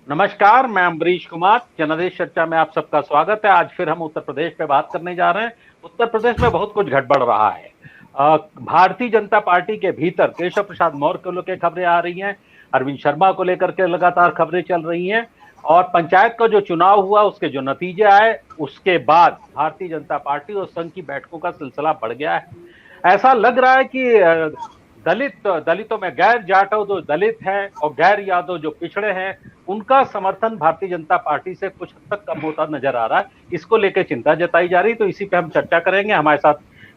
नमस्कार, मैं अम्बरीश कुमार। जनादेश चर्चा में आप सबका स्वागत है। आज फिर हम उत्तर प्रदेश पे बात करने जा रहे हैं। उत्तर प्रदेश में बहुत कुछ गड़बड़ रहा है। भारतीय जनता पार्टी के भीतर केशव प्रसाद मौर्य को लेकर खबरें आ रही हैं, अरविंद शर्मा को लेकर के लगातार खबरें चल रही हैं, और पंचायत का जो चुनाव हुआ उसके जो नतीजे आए उसके बाद भारतीय जनता पार्टी और संघ की बैठकों का सिलसिला बढ़ गया है। ऐसा लग रहा है कि दलितों में गैर जाटव जो दलित हैं और गैर यादव जो पिछड़े हैं, उनका समर्थन भारतीय जनता पार्टी से कुछ हद तक कम होता नजर आ रहा है। इसको लेकर चिंता जताई जा रही, तो इसी पे हम चर्चा करेंगे। हमारे साथ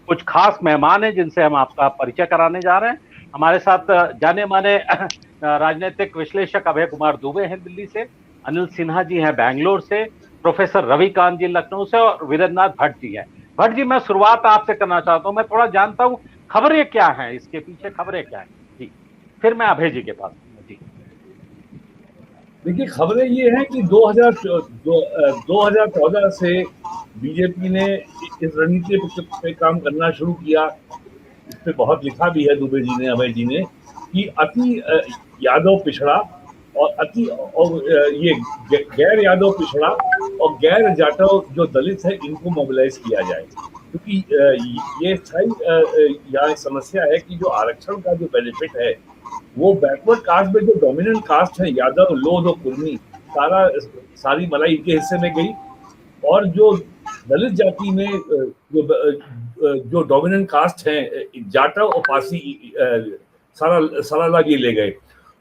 कुछ खास मेहमान हैं जिनसे हम आपका परिचय कराने जा रहे हैं। हमारे साथ जाने माने राजनीतिक विश्लेषक अभय कुमार दुबे हैं दिल्ली से, अनिल सिन्हा जी हैं बैंगलोर से, प्रोफेसर रविकांत जी लखनऊ से, और वीरेंद्रनाथ भट्ट जी हैं। भट्ट जी, मैं शुरुआत आपसे करना चाहता हूं। मैं थोड़ा जानता हूं खबरें क्या हैं, इसके पीछे खबरें क्या हैं जी, फिर मैं अभय जी के पास जी। देखिए, खबरें ये हैं कि 2014 से बीजेपी ने इस रणनीति पे काम करना शुरू किया। इस पे बहुत लिखा भी है दुबे जी ने, अभय जी ने, कि अति यादव पिछड़ा और ये गैर यादव पिछड़ा और गैर जाटव जो दलित है, इनको मोबिलाइज किया जाए। क्योंकि ये स्थायी यहाँ समस्या है कि जो आरक्षण का जो बेनिफिट है वो बैकवर्ड कास्ट में जो डोमिनेंट कास्ट है, यादव, लोध और कुर्मी, सारी मलाई इनके हिस्से में गई। और जो दलित जाति में जो डोमिनेंट कास्ट है, जाटव और पासी, सारा अलग ये ले गए।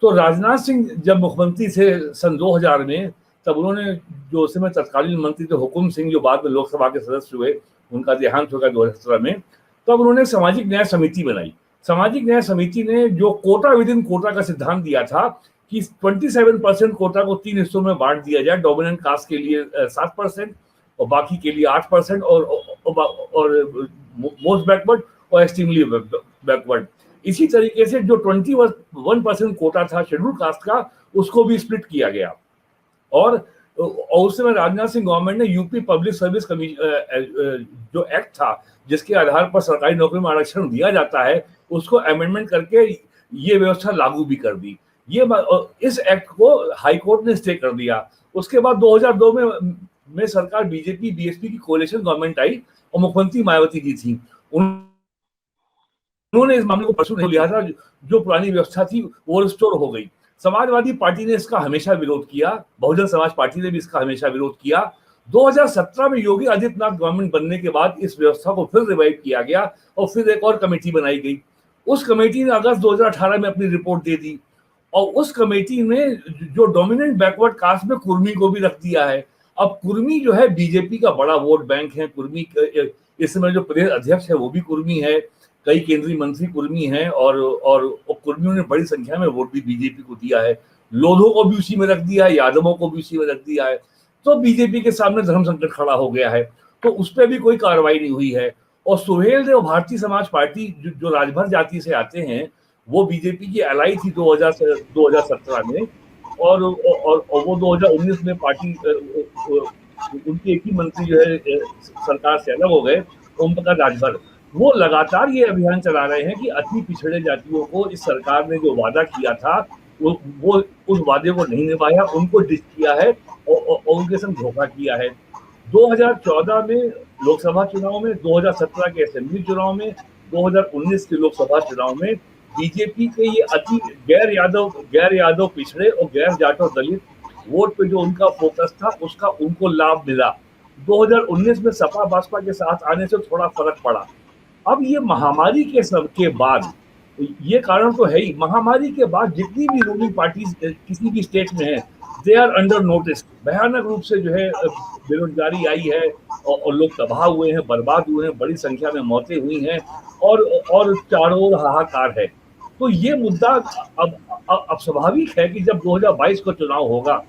तो राजनाथ सिंह जब मुख्यमंत्री थे सन 2000 में, तब उन्होंने, जो उस समय तत्कालीन मंत्री थे हुकुम सिंह, जो बाद में लोकसभा के सदस्य हुए, उनका देहांत हो गया 2017 में, तब उन्होंने सामाजिक न्याय समिति बनाई। सामाजिक न्याय समिति ने जो कोटा विद इन कोटा का सिद्धांत दिया था कि 27% कोटा को 3 हिस्सों में बांट दिया जाए, डोमिनेंट कास्ट के लिए 7% और बाकी के लिए 8%, और मोस्ट बैकवर्ड और एक्सट्रीमली बैकवर्ड। इसी तरीके से जो 21% कोटा था शेड्यूल कास्ट का, उसको भी स्प्लिट किया गया। और उस समय राजनाथ सिंह गवर्नमेंट ने यूपी पब्लिक सर्विस कमीशन जो एक्ट था, जिसके आधार पर सरकारी नौकरी में आरक्षण दिया जाता है, उसको अमेंडमेंट करके ये व्यवस्था लागू भी कर दी। इस एक्ट को हाई कोर्ट ने स्टे कर दिया। उसके बाद 2002 में सरकार बीजेपी बीएसपी की कोalition गवर्नमेंट आई और मुख्यमंत्री मायावती जी थी। उन्होंने इस मामले को परसू नहीं लिया था। जो पुरानी व्यवस्था थी वो रिस्टोर हो गई। समाजवादी पार्टी ने इसका हमेशा विरोध किया, बहुजन समाज पार्टी ने भी इसका हमेशा विरोध किया। 2017 में योगी आदित्यनाथ गवर्नमेंट बनने के बाद इस व्यवस्था को फिर रिवाइव किया गया और फिर एक और कमेटी बनाई गई। उस कमेटी ने अगस्त 2018 में अपनी रिपोर्ट दे दी, और उस कमेटी में जो डोमिनेंट बैकवर्ड कास्ट में कुर्मी को भी रख दिया है। अब कुर्मी जो है बीजेपी का बड़ा वोट बैंक है। कुर्मी इस समय जो प्रदेश अध्यक्ष है वो भी कुर्मी है, कई केंद्रीय मंत्री कुर्मी हैं, और कुर्मियों ने बड़ी संख्या में वोट भी बीजेपी को दिया है। लोधों को भी उसी में रख दिया है, यादवों को भी उसी में रख दिया है। तो बीजेपी के सामने धर्म संकट खड़ा हो गया है, तो उस पर भी कोई कार्रवाई नहीं हुई है। और सुहेल देव भारतीय समाज पार्टी जो राजभर जाति से आते हैं, वो बीजेपी की एलाई थी 2017 में, और वो 2019 में पार्टी, उनके एक ही मंत्री जो है सरकार से अलग हो गए, ओम प्रकाश राजभर। वो लगातार ये अभियान चला रहे हैं कि अति पिछड़े जातियों को इस सरकार ने जो वादा किया था वो उस वादे को नहीं निभाया, उनको डिच किया है और उनके संग धोखा किया है। 2014 में लोकसभा चुनाव में, 2017 के असेंबली चुनाव में, 2019 के लोकसभा चुनाव में बीजेपी के ये अति गैर यादव पिछड़े और गैर जाटव दलित वोट पे जो उनका फोकस था, उसका उनको लाभ मिला। 2019 में सपा बसपा के साथ आने से थोड़ा फर्क पड़ा। अब ये महामारी के बाद, ये कारण तो है ही, महामारी के बाद जितनी भी रूलिंग पार्टीज किसी भी स्टेट में है, दे आर अंडर नोटिस। भयानक रूप से जो है बेरोजगारी आई है, और लोग तबाह हुए हैं, बर्बाद हुए हैं, बड़ी संख्या में मौतें हुई हैं, और चारों ओर हाहाकार है। तो ये मुद्दा अब स्वाभाविक है कि जब 2022 का चुनाव होगा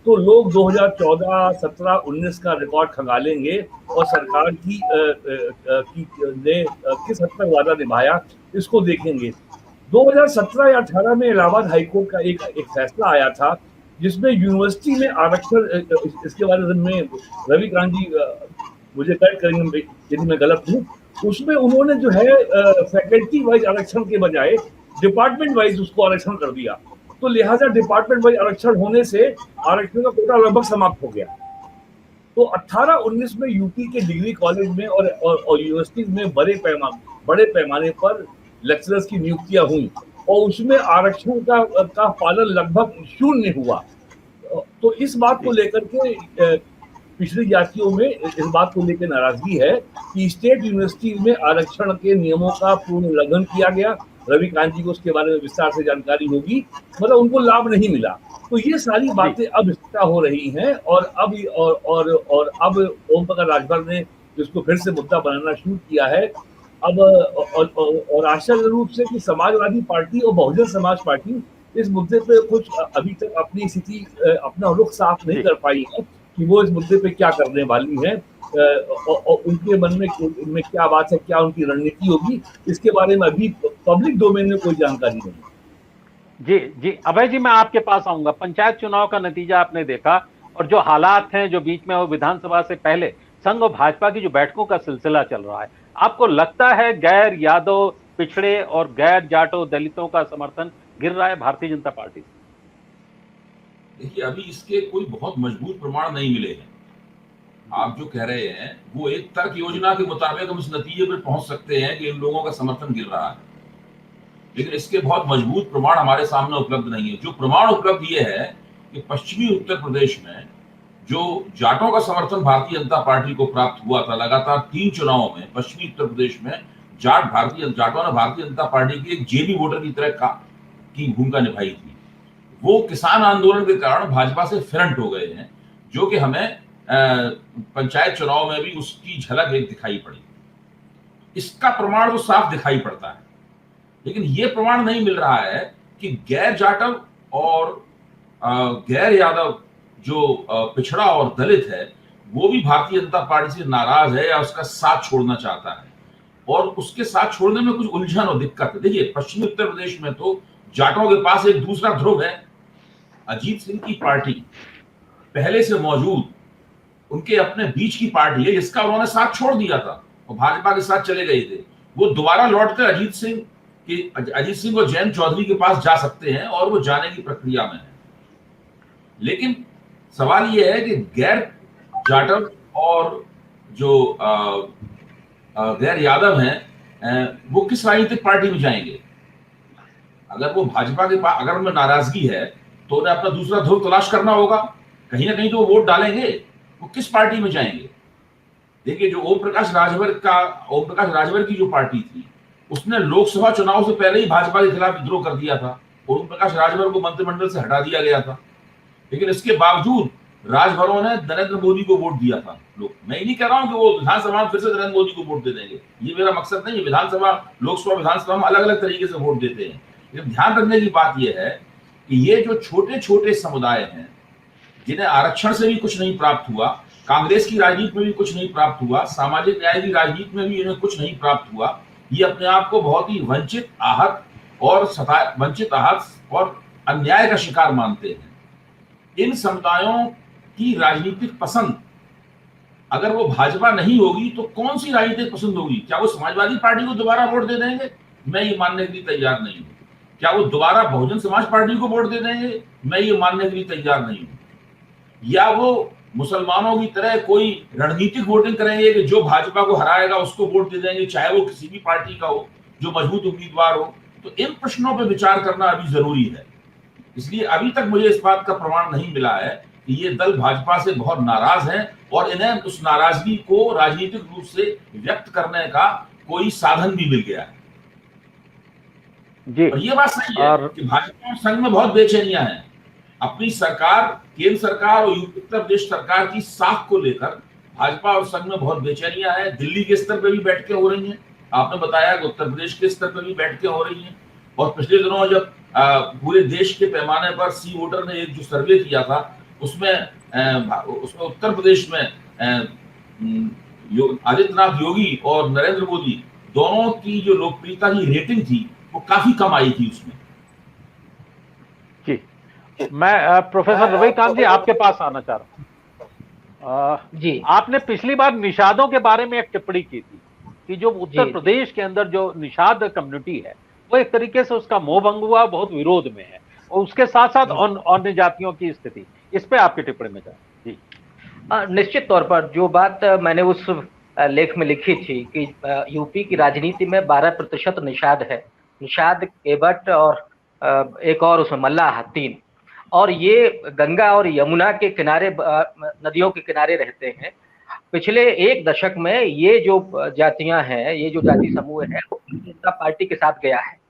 तो लोग 2014, 17, 19 का रिकॉर्ड खंगालेंगे और सरकार ने किस हद तक वादा निभाया इसको देखेंगे। 2017 या 18 में इलाहाबाद हाईकोर्ट का एक फैसला आया था, जिसमें यूनिवर्सिटी में आरक्षण, इसके बारे में रविकांत जी मुझे करेक्ट करेंगे यदि मैं गलत हूँ, उसमें उन्होंने जो है फैकल्टी वाइज आरक्षण के बजाय डिपार्टमेंट वाइज उसको आरक्षण कर दिया। तो लिहाजा डिपार्टमेंट वाइज आरक्षण होने से आरक्षण का कोटा लगभग समाप्त हो गया। तो 18-19 में यूपी के डिग्री कॉलेज में और यूनिवर्सिटीज में बड़े पैमाने पर लेक्चरर्स की नियुक्तियां हुई और उसमें आरक्षण का पालन लगभग शून्य हुआ। तो इस बात को लेकर के पिछड़ी जातियों में इस बात को लेकर नाराजगी है कि स्टेट यूनिवर्सिटी में आरक्षण के नियमों का पूर्ण उल्लंघन किया गया। रविकांत जी को उसके बारे में विस्तार से जानकारी होगी, मतलब उनको लाभ नहीं मिला। तो ये सारी बातें अब इकट्ठा हो रही हैं और अब ओम प्रकाश राजभर ने इसको फिर से मुद्दा बनाना शुरू किया है। अब और आश्चर्य रूप से कि समाजवादी पार्टी और बहुजन समाज पार्टी इस मुद्दे पे कुछ अभी तक अपनी स्थिति अपना रुख साफ नहीं कर पाई है कि वो इस मुद्दे पे क्या करने वाली है और उनके मन में उनमें क्या बात है, क्या उनकी रणनीति होगी, इसके बारे में अभी पब्लिक डोमेन में कोई जानकारी नहीं। जी जी अभय जी, मैं आपके पास आऊंगा। पंचायत चुनाव का नतीजा आपने देखा और जो हालात हैं जो बीच में वो विधानसभा से पहले संघ और भाजपा की जो बैठकों का सिलसिला चल रहा है, आपको लगता है गैर यादव, पिछड़े और गैर जाटो दलितों का समर्थन गिर रहा है भारतीय जनता पार्टी से? देखिए, अभी इसके कोई बहुत मजबूत प्रमाण नहीं मिले हैं। आप जो कह रहे हैं वो एक तर्क योजना के मुताबिक हम इस नतीजे पर पहुंच सकते हैं कि इन लोगों का समर्थन गिर रहा है, लेकिन इसके बहुत मजबूत प्रमाण हमारे सामने उपलब्ध नहीं है। जो प्रमाण उपलब्ध ये है कि पश्चिमी उत्तर प्रदेश में जो जाटों का समर्थन भारतीय जनता पार्टी को प्राप्त हुआ था, लगातार 3 चुनावों में पश्चिमी उत्तर प्रदेश में जाटों ने भारतीय जनता पार्टी की एक जेबी वोटर की तरह की भूमिका निभाई थी। वो किसान आंदोलन के कारण भाजपा से फ्रंट हो गए हैं, जो कि हमें पंचायत चुनाव में भी उसकी झलक एक दिखाई पड़ी। इसका प्रमाण तो साफ दिखाई पड़ता है, लेकिन यह प्रमाण नहीं मिल रहा है कि गैर जाटव और गैर यादव जो पिछड़ा और दलित है वो भी भारतीय जनता पार्टी से नाराज है या उसका साथ छोड़ना चाहता है, और उसके साथ छोड़ने में कुछ उलझन और दिक्कत है। देखिए, पश्चिमी उत्तर प्रदेश में तो जाटों के पास एक दूसरा ध्रुव है। अजीत सिंह की पार्टी पहले से मौजूद उनके अपने बीच की पार्टी है जिसका उन्होंने साथ छोड़ दिया था और भाजपा के साथ चले गए थे। वो दोबारा लौटकर अजीत सिंह और जयंत चौधरी के पास जा सकते हैं और वो जाने की प्रक्रिया में है। लेकिन सवाल यह है कि गैर जाटव और जो गैर यादव हैं वो किस राजनीतिक पार्टी में जाएंगे। अगर वो भाजपा के पास, अगर उनमें नाराजगी है तो उन्हें अपना दूसरा ध्रुव तलाश करना होगा। कहीं ना कहीं तो वो वोट डालेंगे, वो किस पार्टी में जाएंगे। देखिए, जो ओम प्रकाश राजभर की जो पार्टी थी उसने लोकसभा चुनाव से पहले ही भाजपा के खिलाफ विद्रोह कर दिया था। ओम प्रकाश राजभर को मंत्रिमंडल से हटा दिया गया था, लेकिन इसके बावजूद राजभरों ने नरेंद्र मोदी को वोट दिया था। लोग, मैं ये नहीं कह रहा हूं कि वो विधानसभा में फिर से नरेंद्र मोदी को वोट दे देंगे, ये मेरा मकसद नहीं है। विधानसभा, लोकसभा, विधानसभा में अलग अलग तरीके से वोट देते हैं, लेकिन ध्यान रखने की बात यह है कि ये जो छोटे छोटे समुदाय हैं जिन्हें आरक्षण से भी कुछ नहीं प्राप्त हुआ, कांग्रेस की राजनीति में भी कुछ नहीं प्राप्त हुआ, सामाजिक न्याय की राजनीति में भी इन्हें कुछ नहीं प्राप्त हुआ, ये अपने आप को बहुत ही वंचित, आहत और अन्याय का शिकार मानते हैं। इन समुदायों की राजनीतिक पसंद अगर वो भाजपा नहीं होगी तो कौन सी राजनीतिक पसंद होगी? क्या वो समाजवादी पार्टी को दोबारा वोट दे देंगे? मैं ये मानने के लिए तैयार नहीं हूं। क्या वो दोबारा बहुजन समाज पार्टी को वोट दे देंगे? मैं ये मानने के लिए तैयार नहीं हूं। या वो मुसलमानों की तरह कोई रणनीतिक वोटिंग करेंगे कि जो भाजपा को हराएगा उसको वोट दे देंगे, चाहे वो किसी भी पार्टी का हो, जो मजबूत उम्मीदवार हो। तो इन प्रश्नों पर विचार करना अभी जरूरी है। इसलिए अभी तक मुझे इस बात का प्रमाण नहीं मिला है कि ये दल भाजपा से बहुत नाराज हैं और इन्हें उस नाराजगी को राजनीतिक रूप से व्यक्त करने का कोई साधन भी मिल गया है जी। और ये बात सही है कि भाजपा और संघ में बहुत बेचैनियां हैं। अपनी सरकार, केंद्र सरकार और उत्तर प्रदेश सरकार की साख को लेकर भाजपा और संघ में बहुत बेचैनियां हैं। दिल्ली के स्तर पर भी बैठकें हो रही हैं, आपने बताया कि उत्तर प्रदेश के स्तर पर भी बैठकें हो रही हैं। और पिछले दिनों जब पूरे देश के पैमाने पर सी वोटर ने एक जो सर्वे किया था उसमें उत्तर प्रदेश में आदित्यनाथ योगी और नरेंद्र मोदी दोनों की जो लोकप्रियता की रेटिंग थी वो काफी कम आई थी उसमें। जी, मैं प्रोफेसर रविकांत जी आपके पास आना चाह रहा हूँ। जी, आपने पिछली बार निषादों के बारे में एक टिप्पणी की थी कि जो उत्तर प्रदेश के अंदर जो निषाद कम्युनिटी है वो एक तरीके से उसका मोह भंग हुआ, बहुत विरोध में है उसके साथ साथ अन्य जातियों की स्थिति, इस पे आपकी टिप्पणी में जाए जी। निश्चित तौर पर जो बात मैंने उस लेख में लिखी थी कि यूपी की राजनीति में 12% निषाद है, निषाद, केवट और एक और उसमें मल्लाह, 3, और ये गंगा और यमुना के किनारे, नदियों के किनारे रहते हैं। पिछले 1 दशक में ये जो जातियां हैं, ये जो जाति समूह है, वो भारतीय जनता पार्टी के साथ गया है।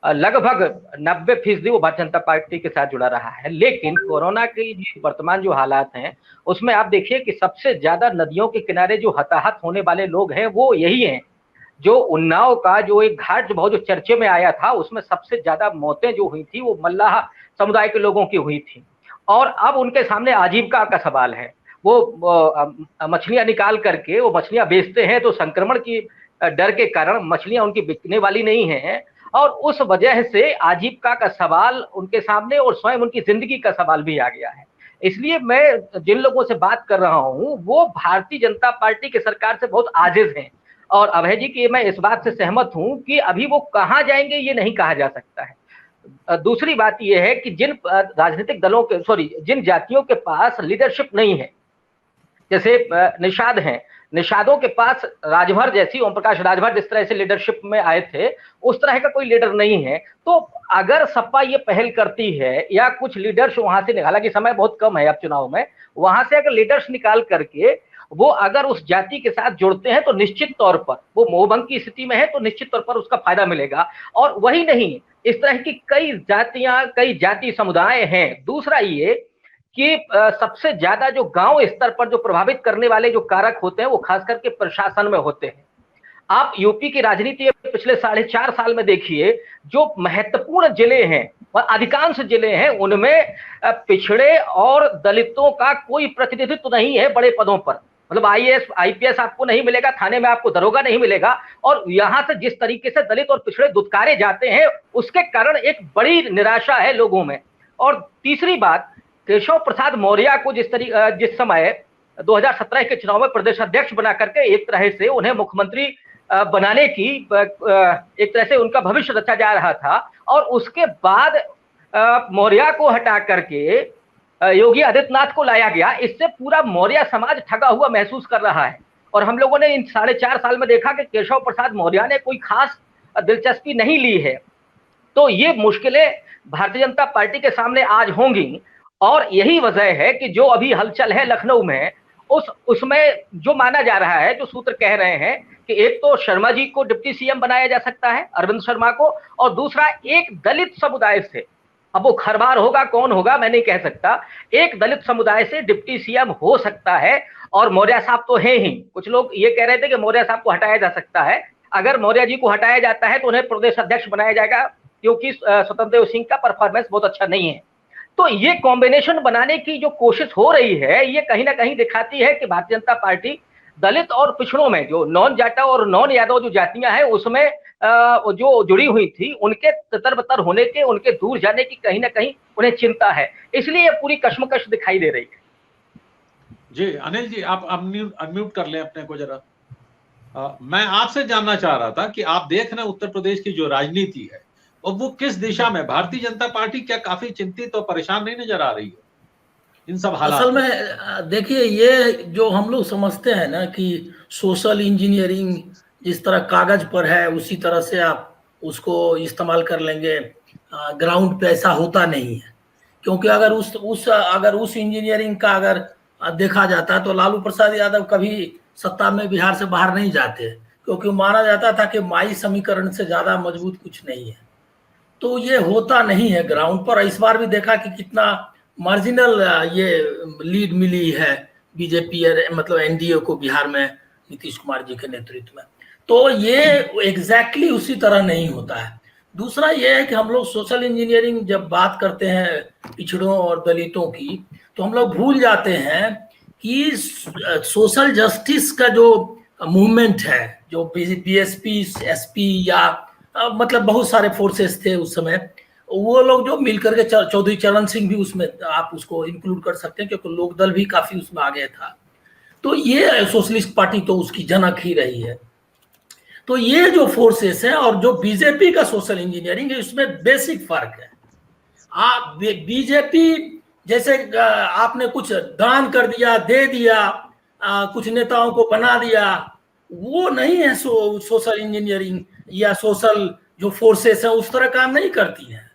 लगभग 90% वो भारतीय जनता पार्टी के साथ जुड़ा रहा है। लेकिन कोरोना की वर्तमान जो हालात हैं, उसमें आप देखिए कि सबसे ज्यादा नदियों के किनारे जो हताहत होने वाले लोग हैं वो यही हैं। जो उन्नाव का जो एक घाट बहुत जो चर्चे में आया था, उसमें सबसे ज्यादा मौतें जो हुई थी वो मल्लाह समुदाय के लोगों की हुई थी। और अब उनके सामने आजीविका का सवाल है। वो मछलियां निकाल करके वो मछलियां बेचते हैं, तो संक्रमण की डर के कारण मछलियां उनकी बिकने वाली नहीं है, और उस वजह से आजीविका का सवाल उनके सामने और स्वयं उनकी जिंदगी का सवाल भी आ गया है। इसलिए मैं जिन लोगों से बात कर रहा हूं वो भारतीय जनता पार्टी की सरकार से बहुत आजिज हैं। और अभय जी की मैं इस बात से सहमत हूं कि अभी वो कहां जाएंगे ये नहीं कहा जा सकता है। दूसरी बात यह है कि जिन राजनीतिक दलों के जिन जातियों के पास लीडरशिप नहीं है, जैसे निषाद हैं, निषादों के पास राजभर जैसी, ओम प्रकाश राजभर जिस तरह से लीडरशिप में आए थे, उस तरह का कोई लीडर नहीं है। तो अगर सपा ये पहल करती है या कुछ लीडर्स वहां से, हालांकि समय बहुत कम है अब चुनाव में, वहां से अगर लीडर्स निकाल करके वो अगर उस जाति के साथ जुड़ते हैं तो निश्चित तौर पर वो मोहभंग की स्थिति में है, तो निश्चित तौर पर उसका फायदा मिलेगा। और वही नहीं, इस तरह की कई जातियां, कई जाति समुदाय हैं। दूसरा ये कि सबसे ज्यादा जो गांव स्तर पर जो प्रभावित करने वाले जो कारक होते हैं वो खास करके प्रशासन में होते हैं। आप यूपी की राजनीति पिछले 4.5 साल में देखिए, जो महत्वपूर्ण जिले हैं और अधिकांश जिले हैं उनमें पिछड़े और दलितों का कोई प्रतिनिधित्व नहीं है बड़े पदों पर। मतलब IAS IPS आपको नहीं मिलेगा, थाने में आपको दरोगा नहीं मिलेगा, और यहाँ से जिस तरीके से दलित और पिछड़े दुत्कारे जाते हैं उसके कारण एक बड़ी निराशा है लोगों में। और तीसरी बात, केशव प्रसाद मौर्य को जिस समय 2017 के चुनाव में प्रदेश अध्यक्ष बना करके एक तरह से उन्हें मुख्यमंत्री बनाने की एक तरह से उनका भविष्य रचा जा रहा था, और उसके बाद मौर्य को हटा करके योगी आदित्यनाथ को लाया गया। इससे पूरा मौर्य समाज ठगा हुआ महसूस कर रहा है। और हम लोगों ने इन 4.5 साल में देखा कि केशव प्रसाद मौर्य ने कोई खास दिलचस्पी नहीं ली है। तो ये मुश्किलें भारतीय जनता पार्टी के सामने आज होंगी, और यही वजह है कि जो अभी हलचल है लखनऊ में, उसमें जो माना जा रहा है, जो सूत्र कह रहे हैं कि एक तो शर्मा जी को डिप्टी CM बनाया जा सकता है, अरविंद शर्मा को, और दूसरा एक दलित समुदाय से, अब वो खरबार होगा कौन होगा मैं नहीं कह सकता, एक दलित समुदाय से डिप्टी CM हो सकता है। और मौर्य साहब तो है ही, कुछ लोग ये कह रहे थे कि मौर्य साहब को हटाया जा सकता है। अगर मौर्य जी को हटाया जाता है तो उन्हें प्रदेश अध्यक्ष बनाया जाएगा, क्योंकि स्वतंत्र देव सिंह का परफॉर्मेंस बहुत अच्छा नहीं है। तो ये कॉम्बिनेशन बनाने की जो कोशिश हो रही है, ये कहीं ना कहीं दिखाती है कि भारतीय जनता पार्टी दलित और पिछड़ों में, जो नॉन जाटा और नॉन यादव जो जातियां हैं, उसमें जो जुड़ी हुई थी, उनके तितर-बितर होने के, उनके दूर जाने की कहीं ना कहीं उन्हें चिंता है। इसलिए ये पूरी कश्मकश दिखाई दे रही है। जी अनिल जी, आप अनम्यूट कर लें अपने को जरा। मैं आपसे जानना चाह रहा था कि आप देख रहे हैं उत्तर प्रदेश की जो राजनीति है और वो किस दिशा में, भारतीय जनता पार्टी क्या काफी चिंतित और परेशान नहीं नजर आ रही है इन सब हालात? असल में देखिए, ये जो हम लोग समझते हैं ना कि सोशल इंजीनियरिंग जिस तरह कागज पर है उसी तरह से आप उसको इस्तेमाल कर लेंगे, ग्राउंड पे ऐसा होता नहीं है। क्योंकि अगर उस इंजीनियरिंग का अगर देखा जाता तो लालू प्रसाद यादव कभी सत्ता में बिहार से बाहर नहीं जाते, क्योंकि माना जाता था कि माई समीकरण से ज्यादा मजबूत कुछ नहीं है। तो ये होता नहीं है ग्राउंड पर। इस बार भी देखा कि कितना मार्जिनल ये लीड मिली है बीजेपी मतलब NDA को बिहार में नीतीश कुमार जी के नेतृत्व में। तो ये एग्जैक्टली उसी तरह नहीं होता है। दूसरा ये है कि हम लोग सोशल इंजीनियरिंग जब बात करते हैं पिछड़ों और दलितों की, तो हम लोग भूल जाते हैं कि सोशल जस्टिस का जो मूवमेंट है, जो BSP SP या मतलब बहुत सारे फोर्सेस थे उस समय, वो लोग जो मिलकर के, चौधरी चरण सिंह भी उसमें आप उसको इंक्लूड कर सकते हैं क्योंकि लोकदल भी काफी उसमें आगे था। तो ये सोशलिस्ट पार्टी तो उसकी जनक ही रही है। तो ये जो फोर्सेस हैं और जो बीजेपी का सोशल इंजीनियरिंग है, उसमें बेसिक फर्क है। आप बीजेपी जैसे आपने कुछ दान कर दिया, दे दिया, कुछ नेताओं को बना दिया, वो नहीं है सोशल इंजीनियरिंग या सोशल जो फोर्सेस है उस तरह काम नहीं करती है।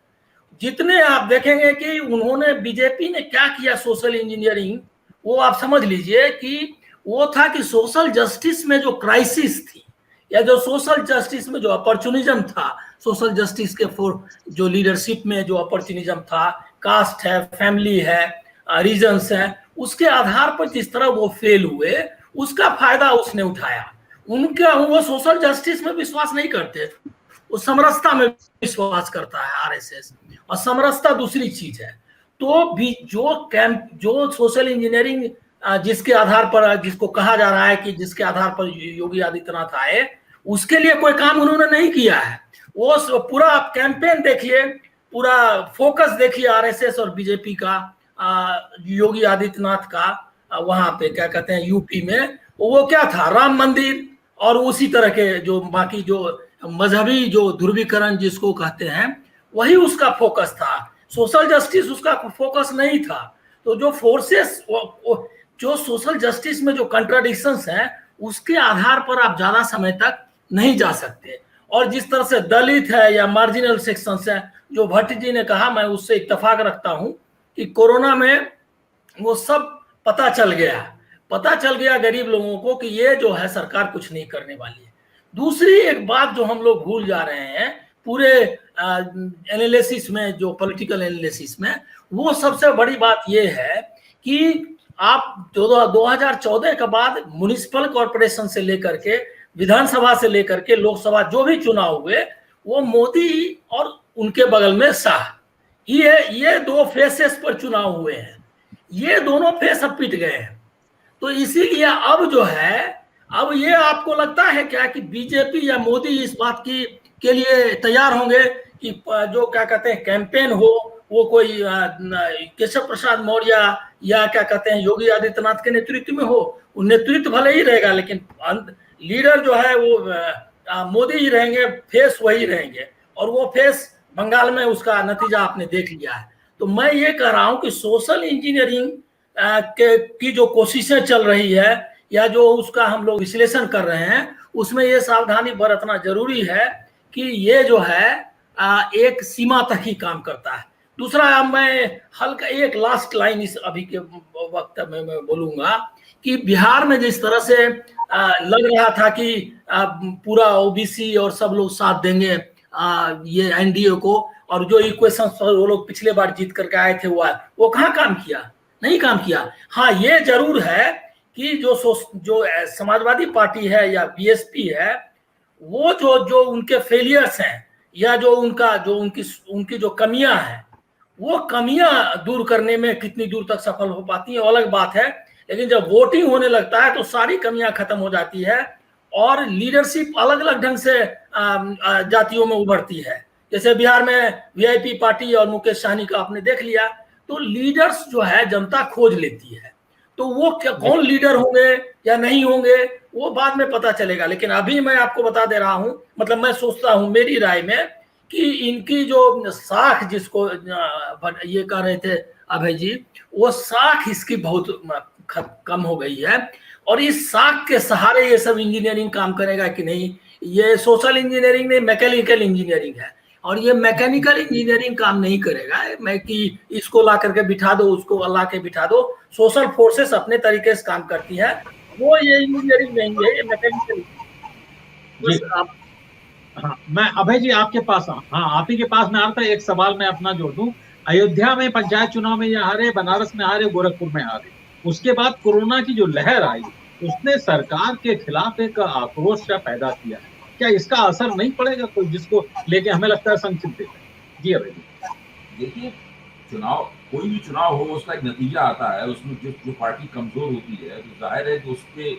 जितने आप देखेंगे कि उन्होंने बीजेपी ने क्या किया सोशल इंजीनियरिंग, वो आप समझ लीजिए कि वो था कि सोशल जस्टिस में जो क्राइसिस थी या जो सोशल जस्टिस में जो अपॉर्चुनिज्म था, सोशल जस्टिस के जो लीडरशिप में जो अपॉर्चुनिज्म था, कास्ट है, फैमिली है, रीजन्स है, उसके आधार पर जिस तरह वो फेल हुए उसका फायदा उसने उठाया। उनका वो सोशल जस्टिस में विश्वास नहीं करते, वो समरसता में विश्वास करता है आरएसएस, और समरसता दूसरी चीज है। तो भी जो सोशल इंजीनियरिंग जिसके आधार पर, जिसको कहा जा रहा है कि जिसके आधार पर योगी आदित्यनाथ आए, उसके लिए कोई काम उन्होंने नहीं किया है। वो पूरा कैंपेन देखिए, पूरा फोकस देखिए आरएसएस और बीजेपी का, योगी आदित्यनाथ का वहां पे क्या कहते हैं यूपी में, वो क्या था, राम मंदिर और उसी तरह के जो बाकी जो मजहबी जो ध्रुवीकरण जिसको कहते हैं, वही उसका फोकस था। सोशल जस्टिस उसका फोकस नहीं था। तो जो फोर्सेस, जो सोशल जस्टिस में जो कंट्राडिक्शंस हैं, उसके आधार पर आप ज्यादा समय तक नहीं जा सकते। और जिस तरह से दलित है या मार्जिनल सेक्शंस है, जो भट्ट जी ने कहा, मैं उससे इत्तेफाक रखता हूं कि कोरोना में वो सब पता चल गया गरीब लोगों को कि ये जो है सरकार कुछ नहीं करने वाली है। दूसरी एक बात जो हम लोग भूल जा रहे हैं पूरे एनालिसिस में, जो पॉलिटिकल एनालिसिस में, वो सबसे बड़ी बात ये है कि आप 2014 के बाद म्युनिसिपल कॉरपोरेशन से लेकर के, विधानसभा से लेकर के लोकसभा, जो भी चुनाव हुए, वो मोदी और उनके बगल में शाह, ये दो फेसेस पर चुनाव हुए हैं। ये दोनों फेस अब पिट गए हैं। तो इसीलिए अब जो है, अब ये आपको लगता है क्या कि बीजेपी या मोदी इस बात के लिए तैयार होंगे कि जो क्या कहते हैं कैंपेन हो, वो कोई केशव प्रसाद मौर्य या क्या कहते हैं योगी आदित्यनाथ के नेतृत्व में हो? वो नेतृत्व भले ही रहेगा, लेकिन लीडर जो है वो मोदी ही रहेंगे, फेस वही रहेंगे। और वो फेस बंगाल में उसका नतीजा आपने देख लिया है। तो मैं ये कह रहा हूं कि सोशल इंजीनियरिंग की जो कोशिशें चल रही है या जो उसका हम लोग विश्लेषण कर रहे हैं, उसमें ये सावधानी बरतना जरूरी है कि ये जो है एक सीमा तक ही काम करता है। दूसरा, मैं हल्का एक लास्ट लाइन इस अभी के वक्त में मैं बोलूंगा कि बिहार में जिस तरह से लग रहा था कि पूरा ओबीसी और सब लोग साथ देंगे ये एनडीए को, और जो इक्वेशन वो लोग पिछले बार जीत करके आए थे वो कहाँ काम किया? नहीं काम किया। हाँ, ये जरूर है कि जो समाजवादी पार्टी है या बीएसपी है, वो जो उनके फेलियर्स हैं या जो उनकी जो कमियां हैं, वो कमियां दूर करने में कितनी दूर तक सफल हो पाती है अलग बात है। लेकिन जब वोटिंग होने लगता है तो सारी कमियां खत्म हो जाती है और लीडरशिप अलग अलग ढंग से जातियों में उभरती है। जैसे बिहार में वीआईपी पार्टी और मुकेश सहनी का आपने देख लिया, तो लीडर्स जो है जनता खोज लेती है। तो वो कौन लीडर होंगे या नहीं होंगे वो बाद में पता चलेगा। लेकिन अभी मैं आपको बता दे रहा हूं, मतलब मैं सोचता हूं मेरी राय में कि इनकी जो साख, जिसको ये कह रहे थे अभय जी, वो साख इसकी बहुत कम हो गई है। और इस साख के सहारे ये सब इंजीनियरिंग काम करेगा कि नहीं, ये सोशल इंजीनियरिंग नहीं, मैकेनिकल इंजीनियरिंग है। और ये मैकेनिकल इंजीनियरिंग काम नहीं करेगा मैं कि इसको ला करके बिठा दो, उसको ला के बिठा दो। सोशल फोर्सेस अपने तरीके से काम करती है, वो ये इंजीनियरिंग नहीं है, ये मैकेनिकल। हाँ, मैं अभय जी आपके पास, हाँ आप ही के पास में आता एक सवाल मैं अपना जोड़ दूं। अयोध्या में पंचायत चुनाव में ये हारे, बनारस में हारे, गोरखपुर में हारे। उसके बाद कोरोना की जो लहर आई, उसने सरकार के खिलाफ एक आक्रोश पैदा किया। क्या इसका असर नहीं पड़ेगा कोई, जिसको लेके हमें लगता है संक्षिप्त है? जी अभय जी। देखिए, चुनाव, कोई भी चुनाव हो, उसका एक नतीजा आता है। उसमें जो पार्टी कमजोर होती है तो जाहिर है कि उसके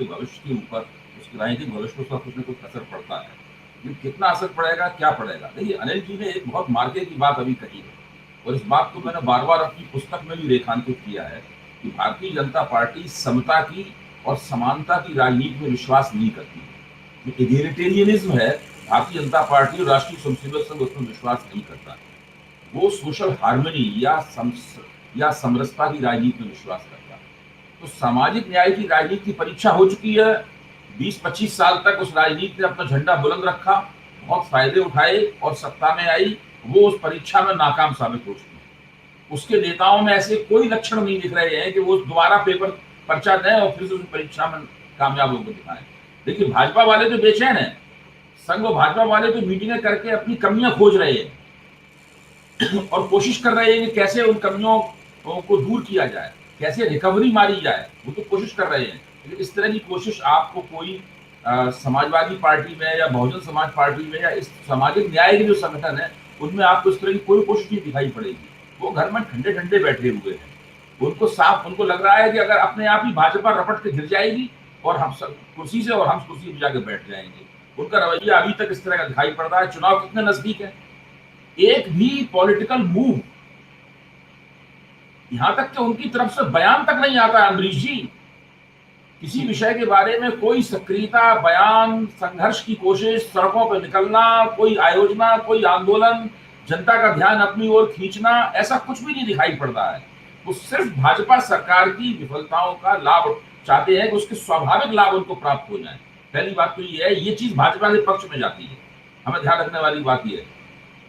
भविष्य के ऊपर, उसके राजनीतिक भविष्य पर उसका कुछ न कुछ असर पड़ता है। लेकिन कितना असर पड़ेगा, क्या पड़ेगा? देखिए, अनिल जी ने एक बहुत मार्के की बात अभी कही है, और इस बात को मैंने बार बार अपनी पुस्तक में भी रेखांकित किया है कि भारतीय जनता पार्टी समता की और समानता की राजनीति में विश्वास नहीं करती है। जो इगैलिटेरियनिज्म है भारतीय जनता पार्टी और राष्ट्रीय स्वयंसेवक संघ उसमें विश्वास नहीं करता। वो सोशल हार्मनी या समरसता की राजनीति में विश्वास करता है। तो सामाजिक न्याय की राजनीति की परीक्षा हो चुकी है। 20-25 साल तक उस राजनीति ने अपना झंडा बुलंद रखा, बहुत फायदे उठाए और सत्ता में आई। वो उस परीक्षा में नाकाम साबित हो चुकी है। उसके नेताओं में ऐसे कोई लक्षण नहीं दिख रहे हैं कि वो दोबारा पर्चा दें और फिर से उस परीक्षा में कामयाब होकर दिखाएं। देखिए, भाजपा वाले तो बेचैन है, संघ और भाजपा वाले तो मीटिंगें करके अपनी कमियां खोज रहे हैं और कोशिश कर रहे हैं कि कैसे उन कमियों को दूर किया जाए, कैसे रिकवरी मारी जाए, वो तो कोशिश कर रहे हैं। लेकिन इस तरह की कोशिश आपको कोई समाजवादी पार्टी में या बहुजन समाज पार्टी में या इस सामाजिक न्याय के जो संगठन है उनमें आपको इस तरह की कोई कोशिश नहीं दिखाई पड़ेगी। वो घर में ठंडे ठंडे बैठे हुए हैं। उनको लग रहा है कि अगर अपने आप ही भाजपा रपट के गिर जाएगी और हम सब कुर्सी से और हम कुर्सी पर जाकर बैठ जाएंगे। उनका रवैया अभी तक इस तरह का दिखाई पड़ रहा है। चुनाव कितने नजदीक है, एक भी पॉलिटिकल मूव, यहां तक कि उनकी तरफ से बयान तक नहीं आता है। अमरीश जी, किसी विषय के बारे में कोई सक्रियता, बयान, संघर्ष की कोशिश, सड़कों पर निकलना, कोई आयोजना, कोई आंदोलन, जनता का ध्यान अपनी ओर खींचना, ऐसा कुछ भी नहीं दिखाई पड़ रहा है। वो सिर्फ भाजपा सरकार की विफलताओं का लाभ चाहते हैं कि उसके स्वाभाविक लाभ उनको प्राप्त हो जाए। पहली बात तो ये है, ये चीज भाजपा के पक्ष में जाती है, हमें ध्यान रखने वाली बात यह है।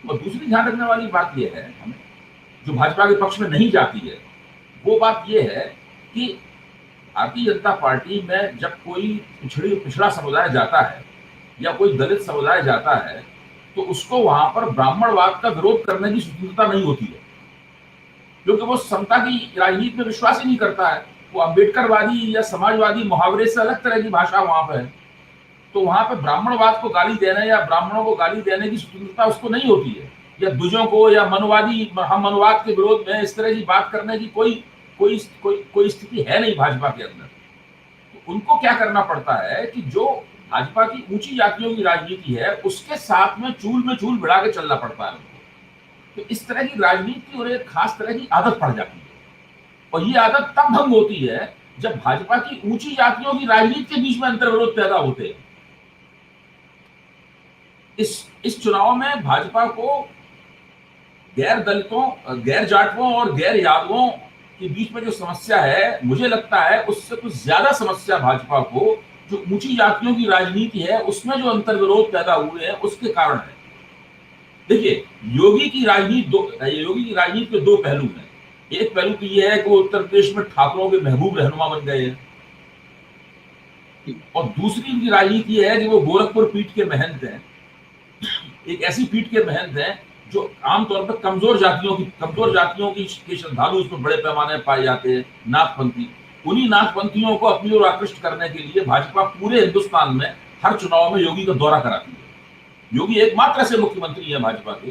और दूसरी ध्यान रखने वाली बात यह है, हमें जो भाजपा के पक्ष में नहीं जाती है, वो बात यह है कि भारतीय जनता पार्टी में जब कोई पिछड़ा समुदाय जाता है या कोई दलित समुदाय जाता है तो उसको वहां पर ब्राह्मणवाद का विरोध करने की स्वतंत्रता नहीं होती है, क्योंकि वो समता की राजनीति में विश्वास ही नहीं करता है। वो अम्बेडकरवादी या समाजवादी मुहावरे से अलग तरह की भाषा वहां पर है। तो वहां पर ब्राह्मणवाद को गाली देने या ब्राह्मणों को गाली देने की स्वतंत्रता उसको नहीं होती है, या द्विजों को या हम मनवाद के विरोध में इस तरह की बात करने की कोई स्थिति है नहीं भाजपा के अंदर। तो उनको क्या करना पड़ता है कि जो भाजपा की ऊंची जातियों की राजनीति है उसके साथ में चूल भिड़ा के चलना पड़ता है उनको। तो इस तरह की राजनीति और एक खास तरह की आदत पड़ जाती है, और ये आदत तब भंग होती है जब भाजपा की ऊंची जातियों की राजनीति के बीच में अंतर्विरोध पैदा होते हैं। इस चुनाव में भाजपा को गैर दलितों, गैर जाटवों और गैर यादवों के बीच में जो समस्या है, मुझे लगता है उससे कुछ ज्यादा समस्या भाजपा को जो ऊंची जातियों की राजनीति है उसमें जो अंतर्विरोध पैदा हुए हैं उसके कारण है। देखिए, योगी की राजनीति के दो पहलू हैं। एक पहलू तो यह है कि वो उत्तर प्रदेश में ठाकुरों के महबूब रहनुमा बन गए हैं, और दूसरी उनकी राजनीति यह है कि वो गोरखपुर पीठ के महंत हैं, एक ऐसी पीठ के महंत हैं जो आमतौर पर कमजोर जातियों की श्रद्धालु उसमें बड़े पैमाने पर पाए जाते हैं, नाथपंथी। उन्हीं नाथपंथियों को अपनी ओर आकृष्ट करने के लिए भाजपा पूरे हिंदुस्तान में हर चुनाव में योगी का दौरा कराती है। योगी एकमात्र ऐसे मुख्यमंत्री है भाजपा के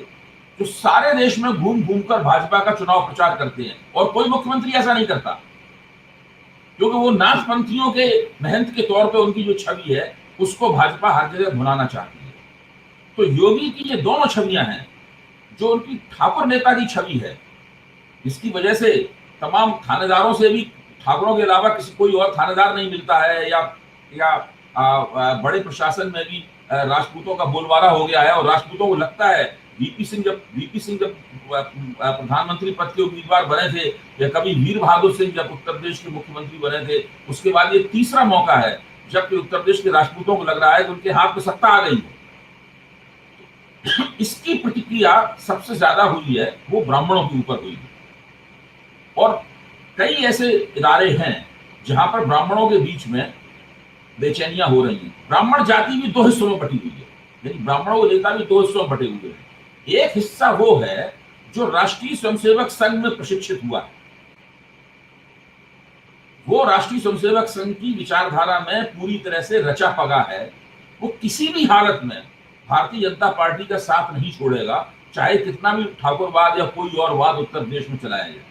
जो सारे देश में घूम कर भाजपा का चुनाव प्रचार करते हैं, और कोई मुख्यमंत्री ऐसा नहीं करता, क्योंकि वो नाथपंथियों के महंत के तौर पर उनकी जो छवि है उसको भाजपा हर जगह भुनाना चाहती है। तो योगी की ये दोनों छवियां हैं, जो उनकी ठाकुर नेता की छवि है, इसकी वजह से तमाम थानेदारों से भी ठाकुरों के अलावा किसी कोई और थानेदार नहीं मिलता है, या बड़े प्रशासन में भी राजपूतों का बोलबाला हो गया है। और राजपूतों को लगता है वीपी सिंह जब प्रधानमंत्री पद के उम्मीदवार बने थे, या कभी वीर बहादुर सिंह जब उत्तर प्रदेश के मुख्यमंत्री बने थे, उसके बाद ये तीसरा मौका है जबकि उत्तर प्रदेश के राजपूतों को लग रहा है कि उनके हाथ में सत्ता आ गई है। इसकी प्रतिक्रिया सबसे ज्यादा हुई है वो ब्राह्मणों के ऊपर हुई है, और कई ऐसे इदारे हैं जहां पर ब्राह्मणों के बीच में बेचैनियां हो रही हैं। ब्राह्मण जाति भी दो हिस्सों में बटी हुई है, यानी ब्राह्मणों को लेकर भी दो हिस्सों में बटे हुए हैं। एक हिस्सा वो है जो राष्ट्रीय स्वयंसेवक संघ में प्रशिक्षित हुआ है, वो राष्ट्रीय स्वयंसेवक संघ की विचारधारा में पूरी तरह से रचा पगा है। वो किसी भी हालत में भारतीय जनता पार्टी का साथ नहीं छोड़ेगा, चाहे कितना भी ठाकुरवाद या कोई और वाद उत्तर प्रदेश में चलाया जाए,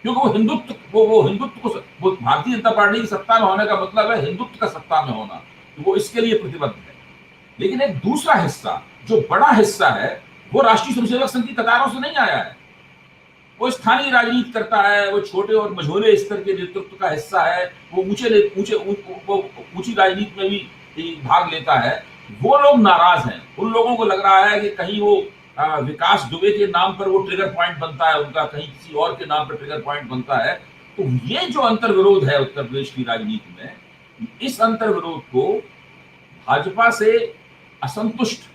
क्योंकि वो हिंदुत्व को भारतीय जनता पार्टी की सत्ता में होने का मतलब है हिंदुत्व का सत्ता में होना, तो वो इसके लिए प्रतिबद्ध है। लेकिन एक दूसरा हिस्सा जो बड़ा हिस्सा है वो राष्ट्रीय स्वयंसेवक संघ की कतारों से नहीं आया है, वो स्थानीय राजनीति करता है, वो छोटे और मझोले स्तर के नेतृत्व का हिस्सा है, वो ऊंची राजनीति में भी भाग लेता है। वो लोग नाराज हैं। उन लोगों को लग रहा है कि कहीं वो विकास दुबे के नाम पर वो ट्रिगर पॉइंट बनता है उनका, कहीं किसी और के नाम पर ट्रिगर पॉइंट बनता है। तो ये जो अंतर्विरोध है उत्तर प्रदेश की राजनीति में, इस अंतर्विरोध को भाजपा से असंतुष्ट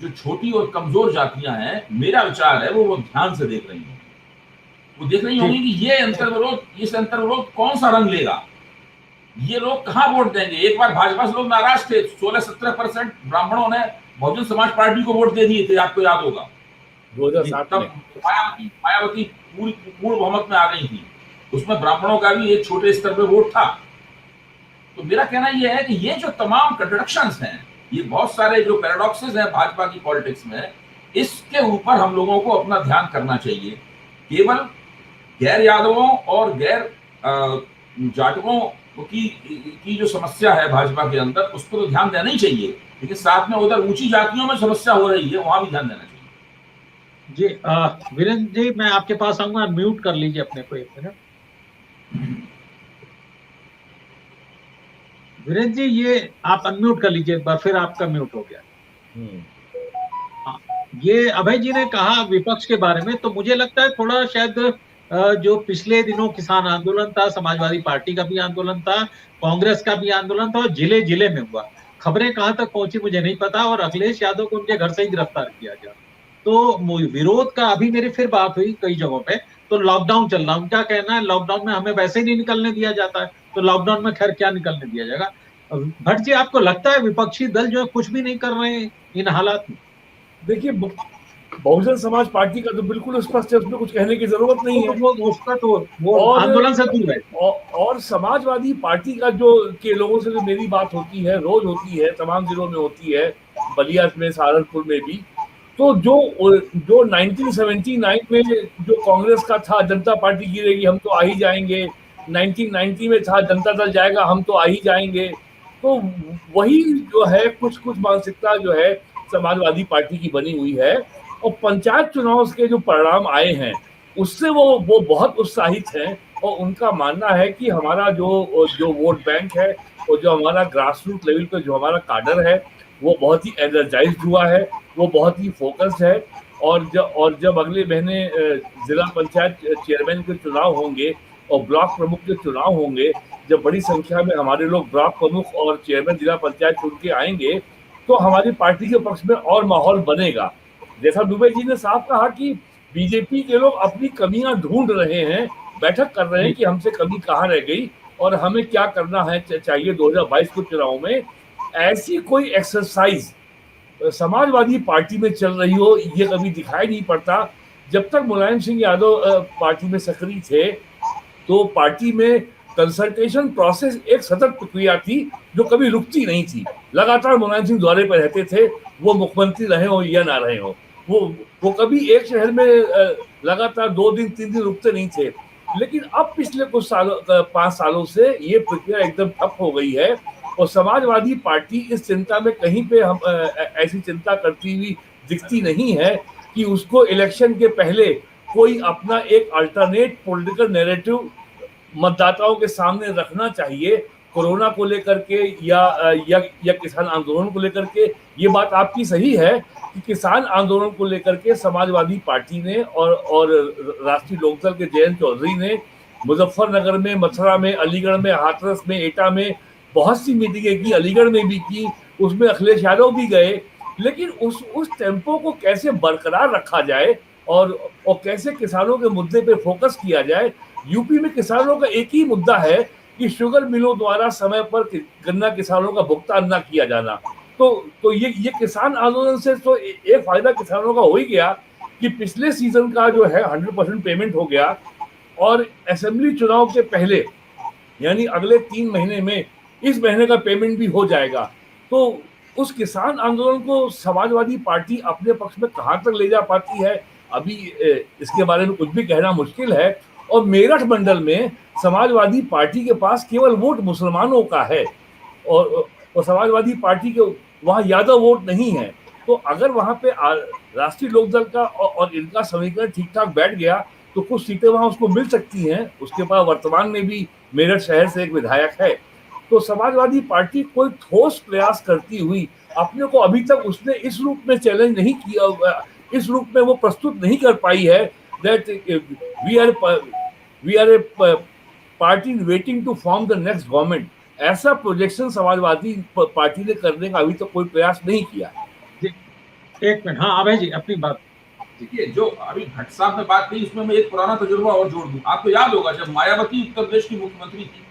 जो छोटी और कमजोर जातियां हैं, मेरा विचार है वो ध्यान से देख रही हैं। वो देख रही होंगी कि इस अंतर्विरोध कौन सा रंग लेगा, ये लोग कहां वोट देंगे। एक बार भाजपा से लोग नाराज थे, 16-17% ब्राह्मणों ने बहुजन समाज पार्टी को वोट दे दिए थे, आपको याद होगा 2007 में। मायावती पूर्ण बहुमत में आ गई थी, उसमें ब्राह्मणों का भी एक छोटे स्तर पर वोट था। तो मेरा कहना यह है कि ये जो तमाम कंट्रडिक्शंस हैं, ये बहुत सारे जो पैराडॉक्सेस हैं भाजपा की पॉलिटिक्स में, इसके ऊपर हम लोगों को अपना ध्यान करना चाहिए। केवल गैर यादवों और गैर जाटकों की जो समस्या है भाजपा के अंदर, उस पर तो ध्यान देना ही चाहिए, लेकिन साथ में उधर ऊंची जातियों में समस्या हो रही है, वहां भी ध्यान देना चाहिए। जी वीरेंद्र जी, मैं आपके पास आऊंगा, म्यूट कर लीजिए अपने को एक मिनट। वीरेंद्र जी, ये आप अनम्यूट कर लीजिए एक बार, फिर आपका म्यूट हो गया। ये अभय जी ने कहा विपक्ष के बारे में, तो मुझे लगता है थोड़ा शायद जो पिछले दिनों किसान आंदोलन था, समाजवादी पार्टी का भी आंदोलन था, कांग्रेस का भी आंदोलन था, और जिले जिले में हुआ। खबरें कहां तक पहुंची मुझे नहीं पता, और अखिलेश यादव को उनके घर से ही गिरफ्तार किया गया। तो विरोध का अभी मेरी फिर बात हुई कई जगहों पे, तो लॉकडाउन चल रहा है, उनका कहना है लॉकडाउन में हमें वैसे ही नहीं निकलने दिया जाता है, तो लॉकडाउन में खैर क्या निकलने दिया जाएगा। भट्ट जी, आपको लगता है विपक्षी दल जो है कुछ भी नहीं कर रहे हैं इन हालात में? देखिए, बहुजन समाज पार्टी का तो बिल्कुल स्पष्ट है, उसमें कुछ कहने की जरूरत नहीं है। उसका तो वो आंदोलन से दूर है। और समाजवादी पार्टी का जो के लोगों से जो मेरी बात होती है, रोज होती है, तमाम जिलों में होती है, बलिया में, सहारनपुर में भी, तो जो 1979 में जो कांग्रेस का था, जनता पार्टी गिरेगी हम तो आ ही जाएंगे, 1990 में था जनता दल जाएगा हम तो आ ही जाएंगे, तो वही जो है कुछ मानसिकता जो है समाजवादी पार्टी की बनी हुई है। और पंचायत चुनाव के जो परिणाम आए हैं उससे वो बहुत उत्साहित हैं, और उनका मानना है कि हमारा जो वोट बैंक है और जो हमारा ग्रास रूट लेवल पे जो हमारा काडर है वो बहुत ही एनर्जाइज्ड हुआ है, वो बहुत ही फोकस्ड है। और जब अगले महीने जिला पंचायत चेयरमैन के चुनाव होंगे और ब्लॉक प्रमुख के चुनाव होंगे, जब बड़ी संख्या में हमारे लोग ब्लॉक प्रमुख और चेयरमैन जिला पंचायत चुन के आएंगे, तो हमारी पार्टी के पक्ष में और माहौल बनेगा। जैसा दुबे जी ने साफ कहा कि बीजेपी के लोग अपनी कमियां ढूंढ रहे हैं, बैठक कर रहे हैं कि हमसे कमी कहाँ रह गई और हमें क्या करना है चाहिए 2022 के चुनाव में। ऐसी कोई एक्सरसाइज समाजवादी पार्टी में चल रही हो ये कभी दिखाई नहीं पड़ता। जब तक मुलायम सिंह यादव पार्टी में सक्रिय थे तो पार्टी में कंसल्टेशन प्रोसेस एक सतत प्रक्रिया थी जो कभी रुकती नहीं थी। लगातार मुलायम सिंह दौरे पर रहते थे, वो मुख्यमंत्री रहे हो या ना रहे हो, वो कभी एक शहर में लगातार 2 दिन 3 दिन रुकते नहीं थे। लेकिन अब पिछले कुछ सालों 5 सालों से ये प्रक्रिया एकदम ठप हो गई है और समाजवादी पार्टी इस चिंता में कहीं पे हम ऐसी चिंता करती हुई दिखती नहीं है कि उसको इलेक्शन के पहले कोई अपना एक अल्टरनेट पॉलिटिकल नैरेटिव मतदाताओं के सामने रखना चाहिए कोरोना को लेकर के या किसान आंदोलन को लेकर के। ये बात आपकी सही है कि किसान आंदोलन को लेकर के समाजवादी पार्टी ने और राष्ट्रीय लोकदल के जयंत चौधरी ने मुजफ्फरनगर में, मथुरा में, अलीगढ़ में, हाथरस में, एटा में बहुत सी मीटिंगें की, अलीगढ़ में भी की, उसमें अखिलेश यादव भी गए। लेकिन उस टेम्पो को कैसे बरकरार रखा जाए और कैसे किसानों के मुद्दे पे फोकस किया जाए। यूपी में किसानों का एक ही मुद्दा है कि शुगर मिलों द्वारा समय पर गन्ना किसानों का भुगतान न किया जाना। तो ये किसान आंदोलन से तो एक फायदा किसानों का हो ही गया कि पिछले सीजन का जो है 100% पेमेंट हो गया और असेंबली चुनाव के पहले यानी अगले 3 महीने में इस महीने का पेमेंट भी हो जाएगा। तो उस किसान आंदोलन को समाजवादी पार्टी अपने पक्ष में कहां तक ले जा पाती है अभी इसके बारे में कुछ भी कहना मुश्किल है। और मेरठ मंडल में समाजवादी पार्टी के पास केवल वोट मुसलमानों का है और समाजवादी पार्टी के वहां यादव वोट नहीं है। तो अगर वहां पे राष्ट्रीय लोकदल का और इनका समीकरण ठीक ठाक बैठ गया तो कुछ सीटें वहां उसको मिल सकती हैं। उसके पास वर्तमान में भी मेरठ शहर से एक विधायक है। तो समाजवादी पार्टी कोई ठोस प्रयास करती हुई अपने को अभी तक उसने इस रूप में चैलेंज नहीं किया, इस रूप में वो प्रस्तुत नहीं कर पाई है that we are a party waiting to form the next government. ऐसा प्रोजेक्शन समाजवादी पार्टी ने करने का अभी तक कोई प्रयास नहीं किया है। एक मिनट, हाँ अभय जी अपनी बात। देखिए, जो अभी भट्ट साहब ने बात की, उसमें मैं एक पुराना तजुर्बा और जोड़ दूं। आपको याद होगा जब मायावती उत्तर प्रदेश की मुख्यमंत्री थी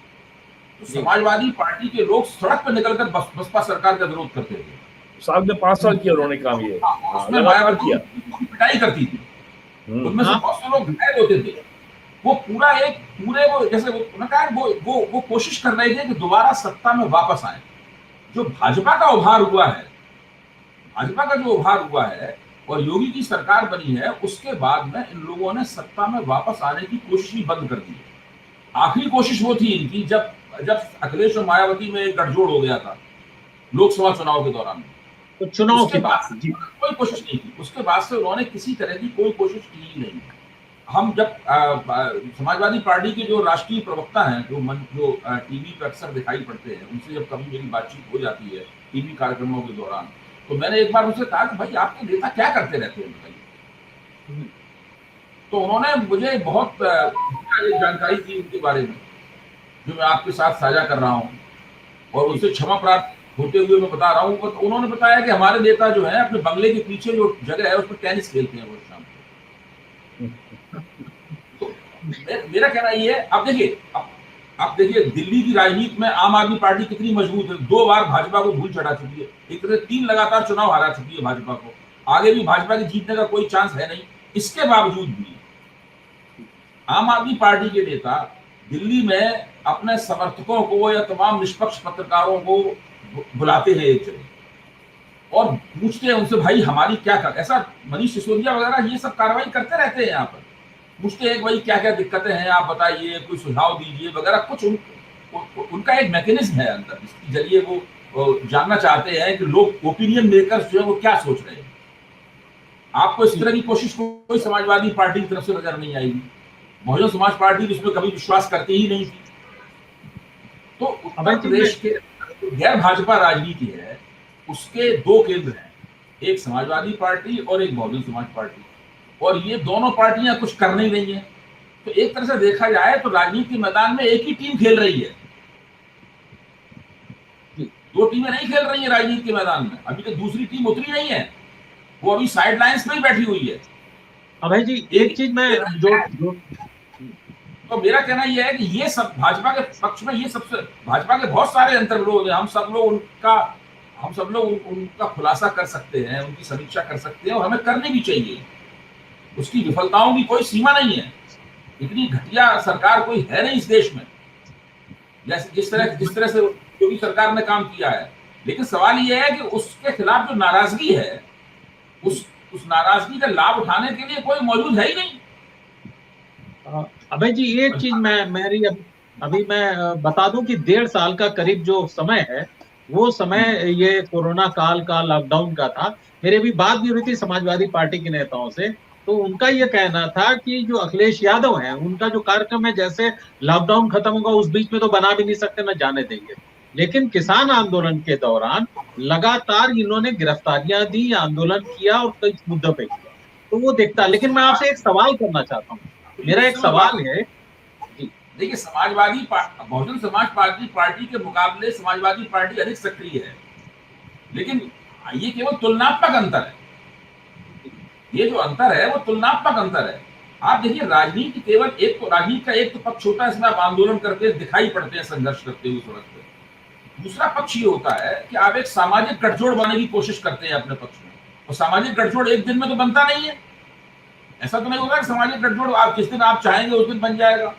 तो समाजवादी पार्टी के लोग सड़क पर निकलकर बसपा सरकार का विरोध करते थे। साहब ने 5 साल किया उन्होंने काम, ये उसमें मायावती पिटाई करती थी, उनमें से बहुत से लोग घायल होते थे। वो वो जैसे वो कोशिश कर रहे थे कि दोबारा सत्ता में वापस आए। जो भाजपा का उभार हुआ है, भाजपा का जो उभार हुआ है और योगी की सरकार बनी है, उसके बाद में इन लोगों ने सत्ता में वापस आने की कोशिश ही बंद कर दी है। आखिरी कोशिश वो थी इनकी जब अखिलेश और मायावती में गठजोड़ हो गया था लोकसभा चुनाव के दौरान, तो चुनाव के बाद जी कोई कोशिश नहीं की। उसके बाद से उन्होंने किसी तरह की कोई कोशिश की ही नहीं। हम जब समाजवादी पार्टी के जो राष्ट्रीय प्रवक्ता हैं, जो टीवी पर अक्सर दिखाई पड़ते हैं, उनसे जब कभी मेरी बातचीत हो जाती है टीवी कार्यक्रमों के दौरान, तो मैंने एक बार उनसे कहा कि भाई आपके नेता क्या करते रहते हैं बताइए। तो उन्होंने मुझे बहुत जानकारी दी उनके बारे में, जो मैं आपके साथ साझा कर रहा हूँ, और उनसे क्षमा प्राप्त होते हुए मैं बता रहा हूँ। तो उन्होंने बताया कि हमारे नेता जो है अपने बंगले के पीछे जो जगह है उसमें टेनिस खेलते हैं वो शाम को। तो मेरा कहना ये है, अब देखिए दिल्ली की राजनीति में आम आदमी पार्टी कितनी मजबूत है। 2 बार भाजपा को धूल चढ़ा चुकी है, एक तरह 3 लगातार चुनाव हरा चुकी है भाजपा को। आगे भी भाजपा के जीतने का कोई चांस है नहीं। इसके बावजूद भी आम आदमी पार्टी के नेता दिल्ली में अपने समर्थकों को या तमाम निष्पक्ष पत्रकारों को बुलाते हैं एक जगह और पूछते हैं उनसे, भाई हमारी क्या कर, ऐसा मनीष सिसोदिया वगैरह ये सब कार्रवाई करते रहते हैं यहाँ पर। पूछते हैं भाई क्या क्या दिक्कतें हैं, आप बताइए, कोई सुझाव दीजिए वगैरह। कुछ उनका एक मैकेनिज्म है अंदर, जिसके जरिए वो जानना चाहते हैं कि लोग ओपिनियन मेकर्स जो है वो क्या सोच रहे हैं। आपको इस तरह की कोशिश कोई समाजवादी पार्टी की तरफ से नजर नहीं आएगी। बहुजन समाज पार्टी इसमें कभी विश्वास करती ही नहीं थी। तो उत्तर प्रदेश के गैर भाजपा राजनीति है, उसके 2 केंद्र हैं, एक समाजवादी पार्टी और एक बहुजन समाज पार्टी, और ये दोनों पार्टियां कुछ कर नहीं रही हैं। तो एक तरह से देखा जाए तो राजनीति के मैदान में एक ही टीम खेल रही है, 2 टीमें नहीं खेल रही है राजनीति के मैदान में। अभी तक दूसरी टीम उतरी नहीं है, वो अभी साइड लाइन्स में ही बैठी हुई है। अभय जी एक चीज मैं तो मेरा कहना यह है कि ये सब भाजपा के पक्ष में, ये सबसे भाजपा के बहुत सारे अंतर्विरोध हैं। हम सब लोग उनका खुलासा कर सकते हैं, उनकी समीक्षा कर सकते हैं, और हमें करनी भी चाहिए। उसकी विफलताओं की कोई सीमा नहीं है। इतनी घटिया सरकार कोई है नहीं इस देश में, जैसे जिस तरह से योगी सरकार ने काम किया है। लेकिन सवाल यह है कि उसके खिलाफ जो नाराजगी है, उस नाराजगी का लाभ उठाने के लिए कोई मौजूद है ही नहीं। अभय जी एक चीज अभी मैं बता दूं कि 1.5 साल का करीब जो समय है, वो समय ये कोरोना काल का, लॉकडाउन का था। मेरी भी बात भी हुई थी समाजवादी पार्टी के नेताओं से, तो उनका ये कहना था कि जो अखिलेश यादव हैं, उनका जो कार्यक्रम है, जैसे लॉकडाउन खत्म होगा उस बीच में तो बना भी नहीं सकते, न जाने देंगे। लेकिन किसान आंदोलन के दौरान लगातार इन्होंने गिरफ्तारियां दी, आंदोलन किया और कई मुद्दों पे किया, तो वो देखता। लेकिन मैं आपसे एक सवाल करना चाहता हूँ, मेरा एक सवाल है। देखिए, बहुजन समाज पार्टी के मुकाबले समाजवादी पार्टी अधिक सक्रिय है, लेकिन ये केवल तुलनात्मक अंतर है। ये जो अंतर है वो तुलनात्मक अंतर है। आप देखिए, राजनीति केवल राजनीति का एक तो पक्ष होता है, इसमें आप आंदोलन करके दिखाई पड़ते हैं, संघर्ष करते हुए सड़क पे। दूसरा पक्ष ये होता है कि आप एक सामाजिक गठजोड़ बनाने की कोशिश करते हैं अपने पक्ष में, और सामाजिक गठजोड़ एक दिन में तो बनता नहीं है। ऐसा तो नहीं होगा कि सामाजिक गठजोड़ आप जिस दिन आप चाहेंगे उस दिन बन जाएगा।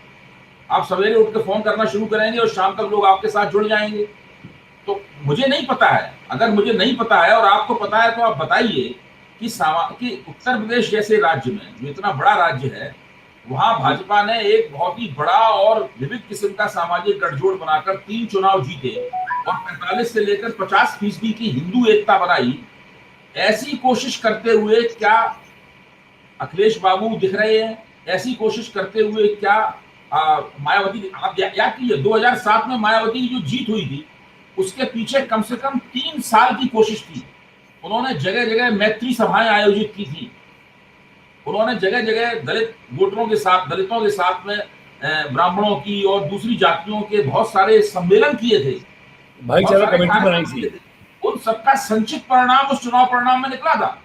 आप सवेरे उठ के फोन करना शुरू करेंगे और शाम तक लोग आपके साथ जुड़ जाएंगे। तो मुझे नहीं पता है, अगर मुझे नहीं पता है और आपको पता है तो आप बताइए कि उत्तर प्रदेश जैसे राज्य में, जो इतना बड़ा राज्य है, वहां भाजपा ने एक बहुत ही बड़ा और विविध किस्म का सामाजिक गठजोड़ बनाकर 3 चुनाव जीते और 45 से लेकर 50% की हिंदू एकता बनाई। ऐसी कोशिश करते हुए क्या अखिलेश बाबू दिख रहे हैं? ऐसी कोशिश करते हुए क्या मायावती? आप याद कीजिए 2007 में मायावती की जो जीत हुई थी, उसके पीछे कम से कम 3 साल की कोशिश थी। उन्होंने जगह जगह मैत्री सभाएं आयोजित की थी, उन्होंने जगह जगह दलित वोटरों के साथ, दलितों के साथ में ब्राह्मणों की और दूसरी जातियों के बहुत सारे सम्मेलन किए थे, भाईचारा कमेटी बनाई थी। उन सबका संचित परिणाम उस चुनाव परिणाम में निकला था।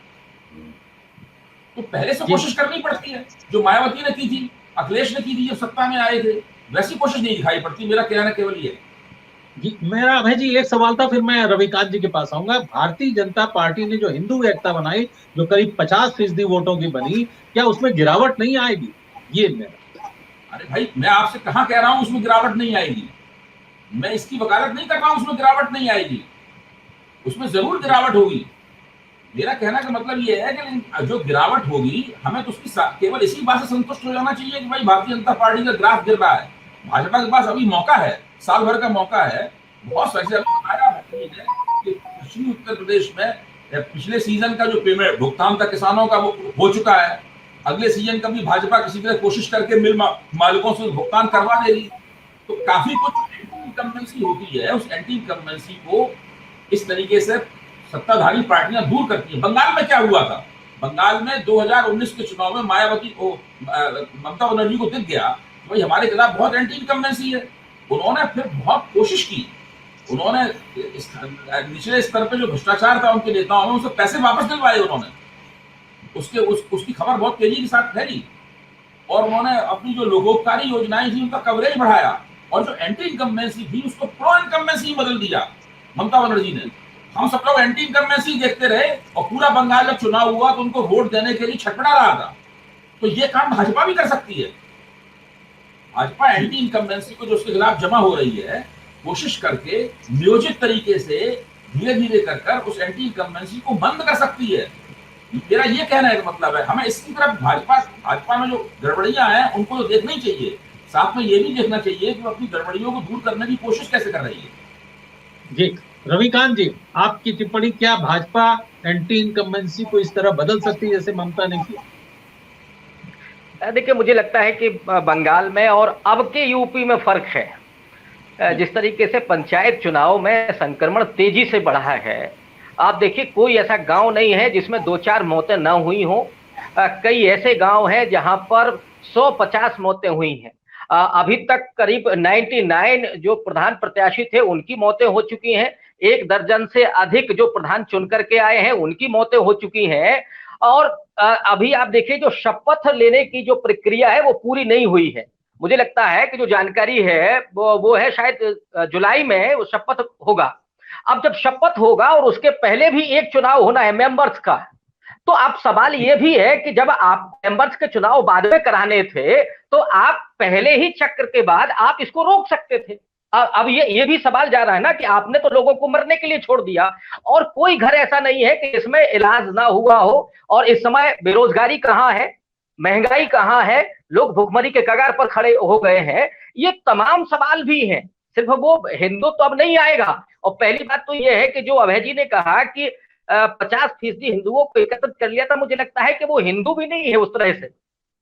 तो पहले से कोशिश करनी पड़ती है, जो मायावती ने की थी, अखिलेश ने की थी जब सत्ता में आए थे, वैसी कोशिश नहीं दिखाई पड़ती। मेरा कहना केवल ये जी। मेरा अभय जी एक सवाल था, फिर मैं रविकांत जी के पास आऊंगा। भारतीय जनता पार्टी ने जो हिंदू एकता बनाई, जो करीब 50% वोटों की बनी, क्या उसमें गिरावट नहीं आएगी? ये मेरा। अरे भाई, मैं आपसे कहां कह रहा हूं उसमें गिरावट नहीं आएगी, मैं इसकी वकालत नहीं कर रहा हूं उसमें गिरावट नहीं आएगी, उसमें जरूर गिरावट होगी। मेरा कहना का मतलब ये है कि जो गिरावट होगी, हमें तो उसकी केवल इसी बात से संतुष्ट हो जाना चाहिए कि भाई भारतीय जनता पार्टी का ग्राफ गिर रहा है। भाजपा के पास अभी मौका है, साल भर का मौका है। बहुत सारे पश्चिमी उत्तर प्रदेश में पिछले सीजन का जो पेमेंट भुगतान था किसानों का, वो हो चुका है। अगले सीजन का भी भाजपा किसी तरह कोशिश करके मिल मालिकों से भुगतान करवा देगी। तो काफी कुछ एंटी इनकम्बेंसी होती है, उस एंटी इनकम्बेंसी को इस तरीके से सत्ताधारी पार्टियां दूर करती हैं। बंगाल में क्या हुआ था? बंगाल में 2019 के चुनाव में मायावती को, ममता बनर्जी को दिख गया भाई हमारे खिलाफ बहुत एंटी इनकम्बेंसी है। उन्होंने फिर बहुत कोशिश की, उन्होंने निचले स्तर पे जो भ्रष्टाचार था उनके नेताओं में, उसे पैसे वापस दिलवाए उन्होंने, उसकी खबर बहुत तेजी के साथ फैली, और उन्होंने अपनी जो लोकोपकारी योजनाएं थी उनका कवरेज बढ़ाया, और जो एंटी इनकम्बेंसी थी उसको प्रो इनकम्बेंसी बदल दिया ममता बनर्जी ने। हम सब लोग एंटी इनकम्बेंसी देखते रहे, और पूरा बंगाल जब चुनाव हुआ तो उनको वोट देने के लिए छटपटा रहा था। तो ये काम भाजपा भी कर सकती है। भाजपा एंटी इनकम्बेंसी को जो उसके खिलाफ जमा हो रही है, कोशिश करके नियोजित तरीके से धीरे धीरे कर उस एंटी इनकम्बेंसी को बंद कर सकती है। मेरा ये कहने का मतलब है, हमें इसकी तरफ भाजपा में जो गड़बड़ियां हैं उनको तो देखना ही चाहिए, साथ में ये भी देखना चाहिए कि अपनी गड़बड़ियों को दूर करने की कोशिश कैसे कर रही है। जी रविकांत जी, आपकी टिप्पणी क्या? भाजपा एंटी इनकम्बेंसी को इस तरह बदल सकती है जैसे ममता ने किया? देखिए, मुझे लगता है कि बंगाल में और अब के यूपी में फर्क है। जिस तरीके से पंचायत चुनाव में संक्रमण तेजी से बढ़ा है, आप देखिए कोई ऐसा गांव नहीं है जिसमें 2-4 मौतें न हुई हो। कई ऐसे गांव हैं जहां पर 150 मौतें हुई हैं। अभी तक करीब 99 जो प्रधान प्रत्याशी थे उनकी मौतें हो चुकी हैं। 1 दर्जन से अधिक जो प्रधान चुन करके आए हैं उनकी मौतें हो चुकी हैं। और अभी आप देखिए जो शपथ लेने की जो प्रक्रिया है वो पूरी नहीं हुई है। मुझे लगता है कि जो जानकारी है वो है शायद जुलाई में वो शपथ होगा। अब जब शपथ होगा और उसके पहले भी एक चुनाव होना है मेंबर्स का, तो अब सवाल ये भी है कि जब आप मेंबर्स के चुनाव बाद में कराने थे तो आप पहले ही चक्र के बाद आप इसको रोक सकते थे। अब ये भी सवाल जा रहा है ना कि आपने तो लोगों को मरने के लिए छोड़ दिया, और कोई घर ऐसा नहीं है कि इसमें इलाज ना हुआ हो। और इस समय बेरोजगारी कहाँ है, महंगाई कहाँ है, लोग भुखमरी के कगार पर खड़े हो गए हैं। ये तमाम सवाल भी हैं, सिर्फ वो हिंदू तो अब नहीं आएगा। और पहली बात तो ये है कि जो अभय जी ने कहा कि 50% हिंदुओं को एकत्रित कर लिया था, मुझे लगता है कि वो हिंदू भी नहीं है उस तरह से।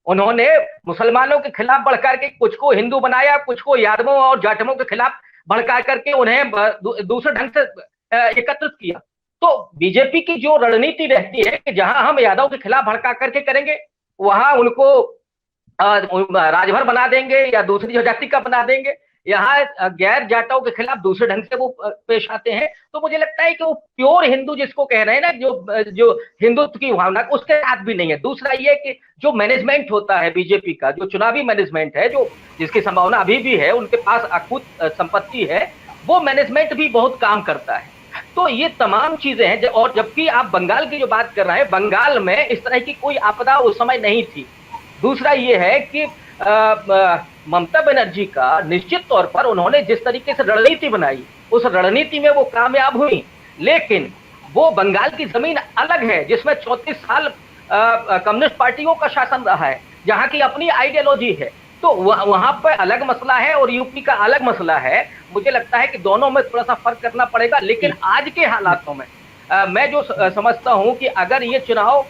उन्होंने मुसलमानों के खिलाफ भड़का के कुछ को हिंदू बनाया, कुछ को यादवों और जाटवों के खिलाफ भड़का करके उन्हें दूसरे ढंग से एकत्रित किया। तो बीजेपी की जो रणनीति रहती है कि जहां हम यादव के खिलाफ भड़का करके करेंगे, वहां उनको राजभर बना देंगे या दूसरी जाति का बना देंगे, यहाँ गैर जाटों के खिलाफ दूसरे ढंग से वो पेश आते हैं। तो मुझे लगता है कि वो प्योर हिंदू जिसको कह रहे हैं ना, जो हिंदुत्व की भावना, उसके साथ भी नहीं है। दूसरा ये कि जो मैनेजमेंट होता है बीजेपी का, जो चुनावी मैनेजमेंट है, जो जिसकी संभावना अभी भी है, उनके पास अकूत संपत्ति है, वो मैनेजमेंट भी बहुत काम करता है। तो ये तमाम चीजें हैं। और जबकि आप बंगाल की जो बात कर रहे हैं, बंगाल में इस तरह की कोई आपदा उस समय नहीं थी। दूसरा ये है कि ममता बनर्जी का निश्चित तौर पर उन्होंने जिस तरीके से रणनीति बनाई, उस रणनीति में वो कामयाब हुई। लेकिन वो बंगाल की जमीन अलग है जिसमें 34 साल कम्युनिस्ट पार्टियों का शासन रहा है, जहां की अपनी आइडियोलॉजी है। तो वहां पर अलग मसला है और यूपी का अलग मसला है। मुझे लगता है कि दोनों में थोड़ा सा फर्क करना पड़ेगा। लेकिन आज के हालातों में मैं जो समझता हूं कि अगर ये चुनाव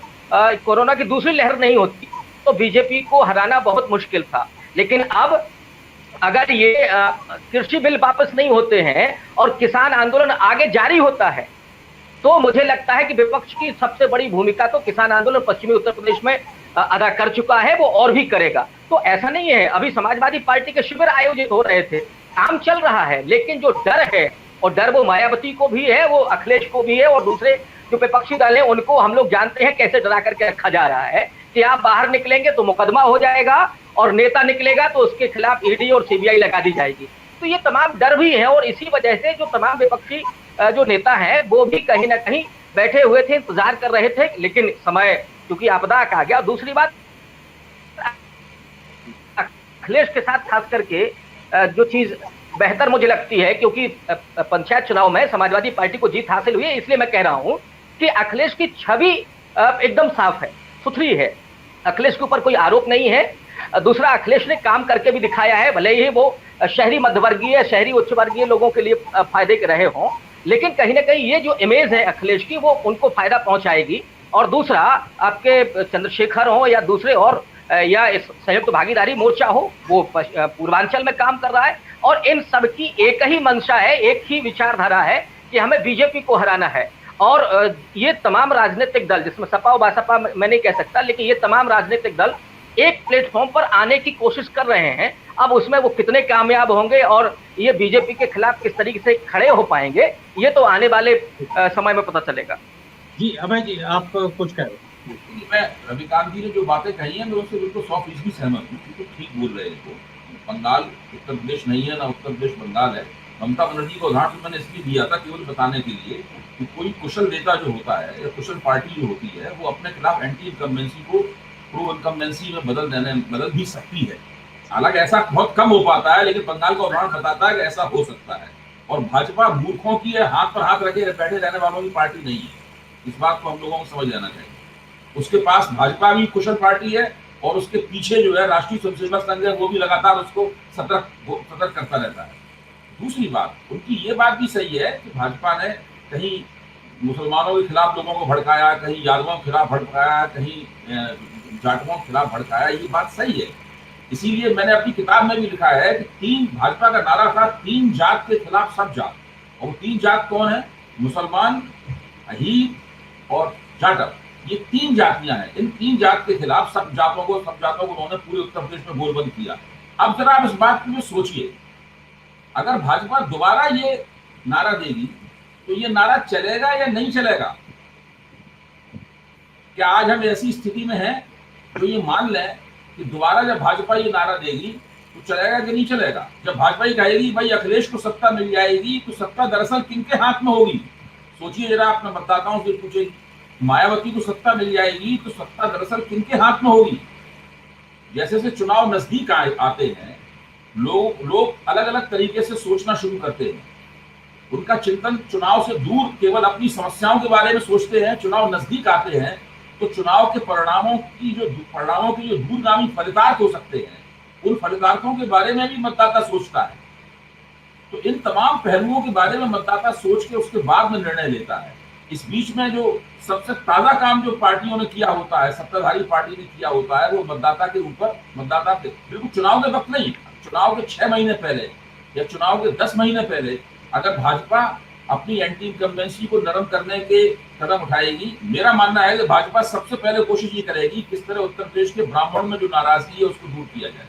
कोरोना की दूसरी लहर नहीं होती तो बीजेपी को हराना बहुत मुश्किल था। लेकिन अब अगर ये कृषि बिल वापस नहीं होते हैं और किसान आंदोलन आगे जारी होता है, तो मुझे लगता है कि विपक्ष की सबसे बड़ी भूमिका तो किसान आंदोलन पश्चिमी उत्तर प्रदेश में अदा कर चुका है, वो और भी करेगा। तो ऐसा नहीं है, अभी समाजवादी पार्टी के शिविर आयोजित हो रहे थे, काम चल रहा है, लेकिन जो डर है, और डर वो मायावती को भी है, वो अखिलेश को भी है, और दूसरे जो विपक्षी दल है उनको हम लोग जानते हैं कैसे डरा करके रखा जा रहा है कि आप बाहर निकलेंगे तो मुकदमा हो जाएगा, और नेता निकलेगा तो उसके खिलाफ ईडी और सीबीआई लगा दी जाएगी। तो ये तमाम डर भी है, और इसी वजह से जो तमाम विपक्षी जो नेता हैं वो भी कहीं ना कहीं बैठे हुए थे, इंतजार कर रहे थे, लेकिन समय चूंकि आपदा का आ गया। दूसरी बात, अखिलेश के साथ खास करके जो चीज बेहतर मुझे लगती है, क्योंकि पंचायत चुनाव में समाजवादी पार्टी को जीत हासिल हुई है, इसलिए मैं कह रहा हूं कि अखिलेश की छवि एकदम साफ है, सुथरी है, अखिलेश के ऊपर कोई आरोप नहीं है। दूसरा, अखिलेश ने काम करके भी दिखाया है, भले ही वो शहरी मध्यवर्गीय, शहरी उच्च वर्गीय लोगों के लिए फायदे के रहे हों, लेकिन कहीं ना कहीं ये जो इमेज है अखिलेश की, वो उनको फायदा पहुंचाएगी। और दूसरा, आपके चंद्रशेखर हो या दूसरे और या इस संयुक्त भागीदारी मोर्चा हो, वो पूर्वांचल में काम कर रहा है, और इन सबकी एक ही मंशा है, एक ही विचारधारा है कि हमें बीजेपी को हराना है। और ये तमाम राजनीतिक दल, जिसमें सपा और बसपा मैं नहीं कह सकता, लेकिन ये तमाम राजनीतिक दल एक प्लेटफॉर्म पर आने की कोशिश कर रहे हैं। अब उसमें वो कितने कामयाब होंगे और ये बीजेपी के खिलाफ किस तरीके से खड़े हो पाएंगे, ये तो आने वाले समय में पता चलेगा। जी अभय जी, आप कुछ कह रहे हैं? मैं रविकांत जी ने जो बातें कही हैं, मैं उससे बिल्कुल 100% सहमत हूँ, बिल्कुल ठीक बोल रहे हैं। तो बंगाल उत्तर प्रदेश नहीं है, ना उत्तर प्रदेश बंगाल है। ममता बनर्जी का उदाहरण मैंने इसलिए दिया था केवल बताने के लिए कि कोई कुशल नेता जो होता है या कुशल पार्टी जो होती है, वो अपने खिलाफ एंटी इनकम्बेंसी को प्रो इनकम्बेंसी में बदल भी सकती है। हालांकि ऐसा बहुत कम हो पाता है, लेकिन बंगाल का उदाहरण बताता है कि ऐसा हो सकता है। और भाजपा मूर्खों की है, हाथ पर हाथ रखे बैठे रहने वालों की पार्टी नहीं है, इस बात को हम लोगों को समझ लेना चाहिए। उसके पास भाजपा भी कुशल पार्टी है, और उसके पीछे जो है राष्ट्रीय स्वयंसेवक संघ है, वो भी लगातार उसको सतर्क करता रहता है। दूसरी बात, उनकी ये बात भी सही है कि भाजपा ने कहीं मुसलमानों के खिलाफ लोगों को भड़काया, कहीं यादवों के खिलाफ भड़काया, कहीं जाटवों के खिलाफ भड़काया, ये बात सही है। इसीलिए मैंने अपनी किताब में भी लिखा है कि भाजपा का नारा था 3 जात के खिलाफ सब जात। और वो 3 जात कौन है? मुसलमान, अहीर और जाटव, ये 3 जातियां हैं। इन 3 जात के खिलाफ सब जातों को उन्होंने पूरे उत्तर प्रदेश में गोलबंद किया। अब जरा आप इस बात को सोचिए, अगर भाजपा दोबारा ये नारा देगी तो ये नारा चलेगा या नहीं चलेगा? क्या आज हम ऐसी स्थिति में हैं तो ये मान लें कि दोबारा जब भाजपा ये नारा देगी तो चलेगा कि नहीं चलेगा? जब भाजपा ये कहेगी भाई अखिलेश को सत्ता मिल जाएगी, तो सत्ता दरअसल किनके हाथ में होगी? सोचिए जरा, अपने मतदाताओं से पूछे, मायावती को सत्ता मिल जाएगी तो सत्ता दरअसल किनके हाथ में होगी? जैसे जैसे चुनाव नजदीक आते हैं, लोग अलग अलग तरीके से सोचना शुरू करते हैं। उनका चिंतन चुनाव से दूर केवल अपनी समस्याओं के बारे में सोचते हैं। चुनाव नजदीक आते हैं तो चुनाव के परिणामों की जो दूरगामी फलितार्थ हो सकते हैं, उन फलितार्थों के बारे में भी मतदाता सोचता है। तो इन तमाम पहलुओं के बारे में मतदाता सोच के उसके बाद में निर्णय लेता है। इस बीच में जो सबसे ताजा काम जो पार्टियों ने किया होता है, सत्ताधारी पार्टी ने किया होता है, वो मतदाता के बिल्कुल चुनाव के वक्त नहीं, चुनाव के 6 महीने पहले या चुनाव के 10 महीने पहले अगर भाजपा अपनी एंटी इनकम्बेंसी को नरम करने के कदम उठाएगी, मेरा मानना है कि भाजपा सबसे पहले कोशिश ये करेगी किस तरह उत्तर प्रदेश के ब्राह्मणों में जो नाराजगी है उसको दूर किया जाए।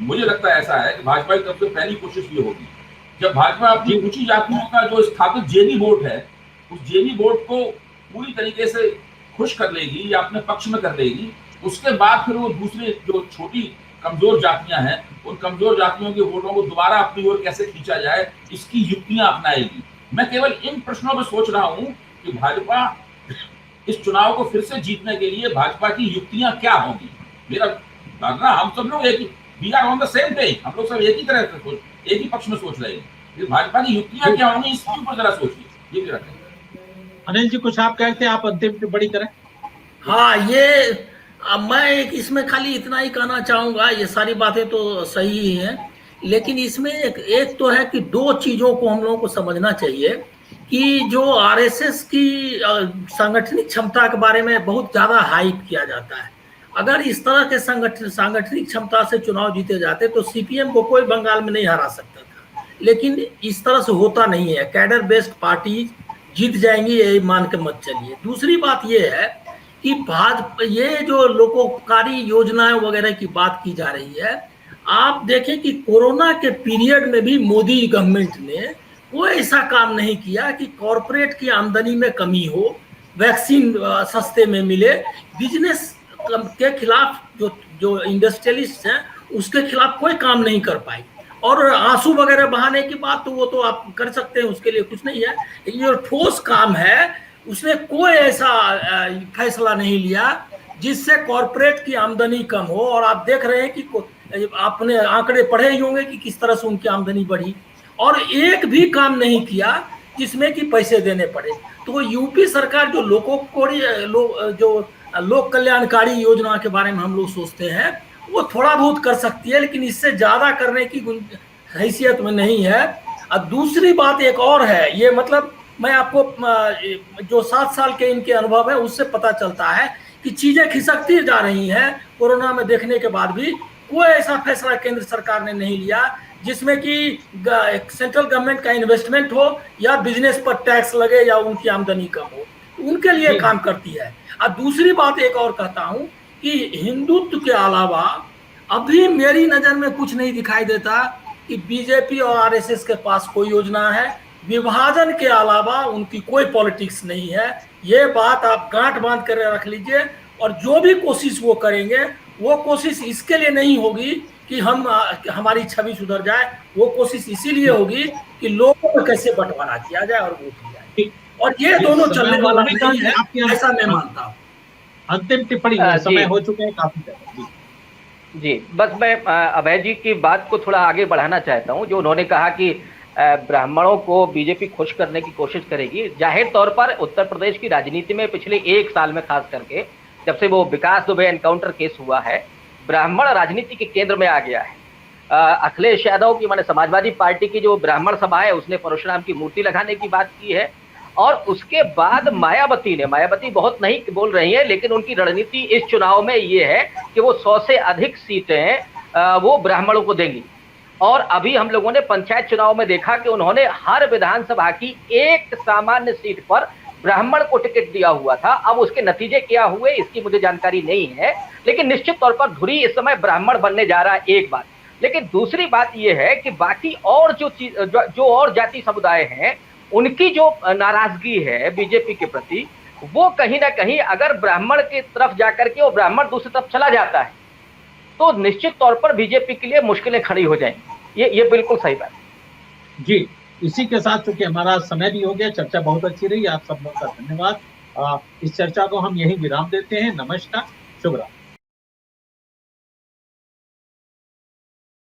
मुझे लगता है ऐसा है कि भाजपा की सबसे पहली कोशिश ये होगी, जब भाजपा अपनी ऊंची जातियों का जो स्थापित जेबी वोट है, उस जेबी वोट को पूरी तरीके से खुश कर लेगी या अपने पक्ष में कर लेगी, उसके बाद फिर वो दूसरे जो छोटी कमजोर जातियां हैं, उन कमजोर जातियों के वोटों को दोबारा अपनी ओर कैसे खींचा जाए, इसकी युक्तियां अपनाएगी। मैं केवल इन प्रश्नों में सोच रहा हूं कि भाजपा इस चुनाव को फिर से जीतने के लिए भाजपा की युक्तियां क्या होंगी। मेरा मानना, हम सब लोग we are on the same page, हम लोग सब एक ही तरह से एक ही पक्ष में सोच रहे हैं। भाजपा की युक्तियां क्या होंगी, इसके ऊपर जरा सोचिए। ये मेरा कहना है। अनिल जी, कुछ आप कहते हैं, आप अंतिम टिप्पणी करें। हाँ, ये मैं इसमें खाली इतना ही कहना चाहूंगा, ये सारी बातें तो सही ही हैं, लेकिन इसमें एक तो है कि 2 चीजों को हम लोगों को समझना चाहिए कि जो आरएसएस की सांगठनिक क्षमता के बारे में बहुत ज्यादा हाइप किया जाता है। अगर इस तरह के सांगठनिक क्षमता से चुनाव जीते जाते तो सीपीएम को कोई बंगाल में नहीं हरा सकता था, लेकिन इस तरह से होता नहीं है। कैडर बेस्ड पार्टी जीत जाएंगी, यही मान के मत चलिए। दूसरी बात यह है कि भाजपा, ये जो लोकोपकारी योजनाएं वगैरह की बात की जा रही है, आप देखें कि कोरोना के पीरियड में भी मोदी गवर्नमेंट ने कोई ऐसा काम नहीं किया कि कॉरपोरेट की आमदनी में कमी हो, वैक्सीन सस्ते में मिले, बिजनेस के खिलाफ जो इंडस्ट्रियलिस्ट हैं उसके खिलाफ कोई काम नहीं कर पाई। और आंसू वगैरह बहाने की बात तो वो तो आप कर सकते हैं, उसके लिए कुछ नहीं है। ये ठोस काम है, उसने कोई ऐसा फैसला नहीं लिया जिससे कॉरपोरेट की आमदनी कम हो। और आप देख रहे हैं कि आपने आंकड़े पढ़े ही होंगे कि किस तरह से उनकी आमदनी बढ़ी, और एक भी काम नहीं किया जिसमें कि पैसे देने पड़े। तो यूपी सरकार जो लोक कल्याणकारी योजना के बारे में हम लोग सोचते हैं वो थोड़ा बहुत कर सकती है, लेकिन इससे ज्यादा करने की हैसियत में नहीं है। और दूसरी बात एक और है, ये मतलब मैं आपको जो 7 साल के इनके अनुभव है उससे पता चलता है कि चीजें खिसकती जा रही हैं। कोरोना में देखने के बाद भी कोई ऐसा फैसला केंद्र सरकार ने नहीं लिया जिसमें कि सेंट्रल गवर्नमेंट का इन्वेस्टमेंट हो या बिजनेस पर टैक्स लगे या उनकी आमदनी कम हो, उनके लिए काम करती है। और दूसरी बात एक और कहता हूं कि हिंदुत्व के अलावा अभी मेरी नजर में कुछ नहीं दिखाई देता कि बीजेपी और आरएसएस के पास कोई योजना है। विभाजन के अलावा उनकी कोई पॉलिटिक्स नहीं है। ये बात आप गांठ बांध कर रख लीजिए। और जो भी कोशिश वो करेंगे, वो कोशिश इसके लिए नहीं होगी कि हमारी छवि सुधर जाए, वो कोशिश इसीलिए होगी कि लोगों को कैसे बंटवारा किया जाए और वोट दिया जाए। और ये दोनों चलने वाला नहीं है, ऐसा मैं मानता हूँ। अंतिम टिप्पणी, समय हो चुके हैं काफी ज्यादा। जी, बस मैं अभय जी की बात को थोड़ा आगे बढ़ाना चाहता हूं। जो उन्होंने कहा कि ब्राह्मणों को बीजेपी खुश करने की कोशिश करेगी। जाहिर तौर पर उत्तर प्रदेश की राजनीति में पिछले 1 साल में खास करके जब से वो विकास दुबे एनकाउंटर केस हुआ है, ब्राह्मण राजनीति के केंद्र में आ गया है। अखिलेश यादव की, माने समाजवादी पार्टी की जो ब्राह्मण सभा है, उसने परशुराम की मूर्ति लगाने की बात की है। और उसके बाद मायावती बहुत नहीं बोल रही है, लेकिन उनकी रणनीति इस चुनाव में ये है कि वो 100 से अधिक सीटें वो ब्राह्मणों को देंगी। और अभी हम लोगों ने पंचायत चुनाव में देखा कि उन्होंने हर विधानसभा की एक सामान्य सीट पर ब्राह्मण को टिकट दिया हुआ था। अब उसके नतीजे क्या हुए इसकी मुझे जानकारी नहीं है, लेकिन निश्चित तौर पर धुरी इस समय ब्राह्मण बनने जा रहा है, एक बात। लेकिन दूसरी बात यह है कि बाकी और जो और जाति समुदाय हैं, उनकी जो नाराजगी है बीजेपी के प्रति, वो कहीं ना कहीं अगर ब्राह्मण की तरफ जाकर के वो ब्राह्मण दूसरी तरफ चला जाता है तो निश्चित तौर पर बीजेपी के लिए मुश्किलें खड़ी हो जाएंगी। ये बिल्कुल सही बात जी। इसी के साथ चूंकि हमारा समय भी हो गया, चर्चा बहुत अच्छी रही, आप सब लोग का धन्यवाद। इस चर्चा को हम यही विराम देते हैं। नमस्कार, शुभ रात्रि।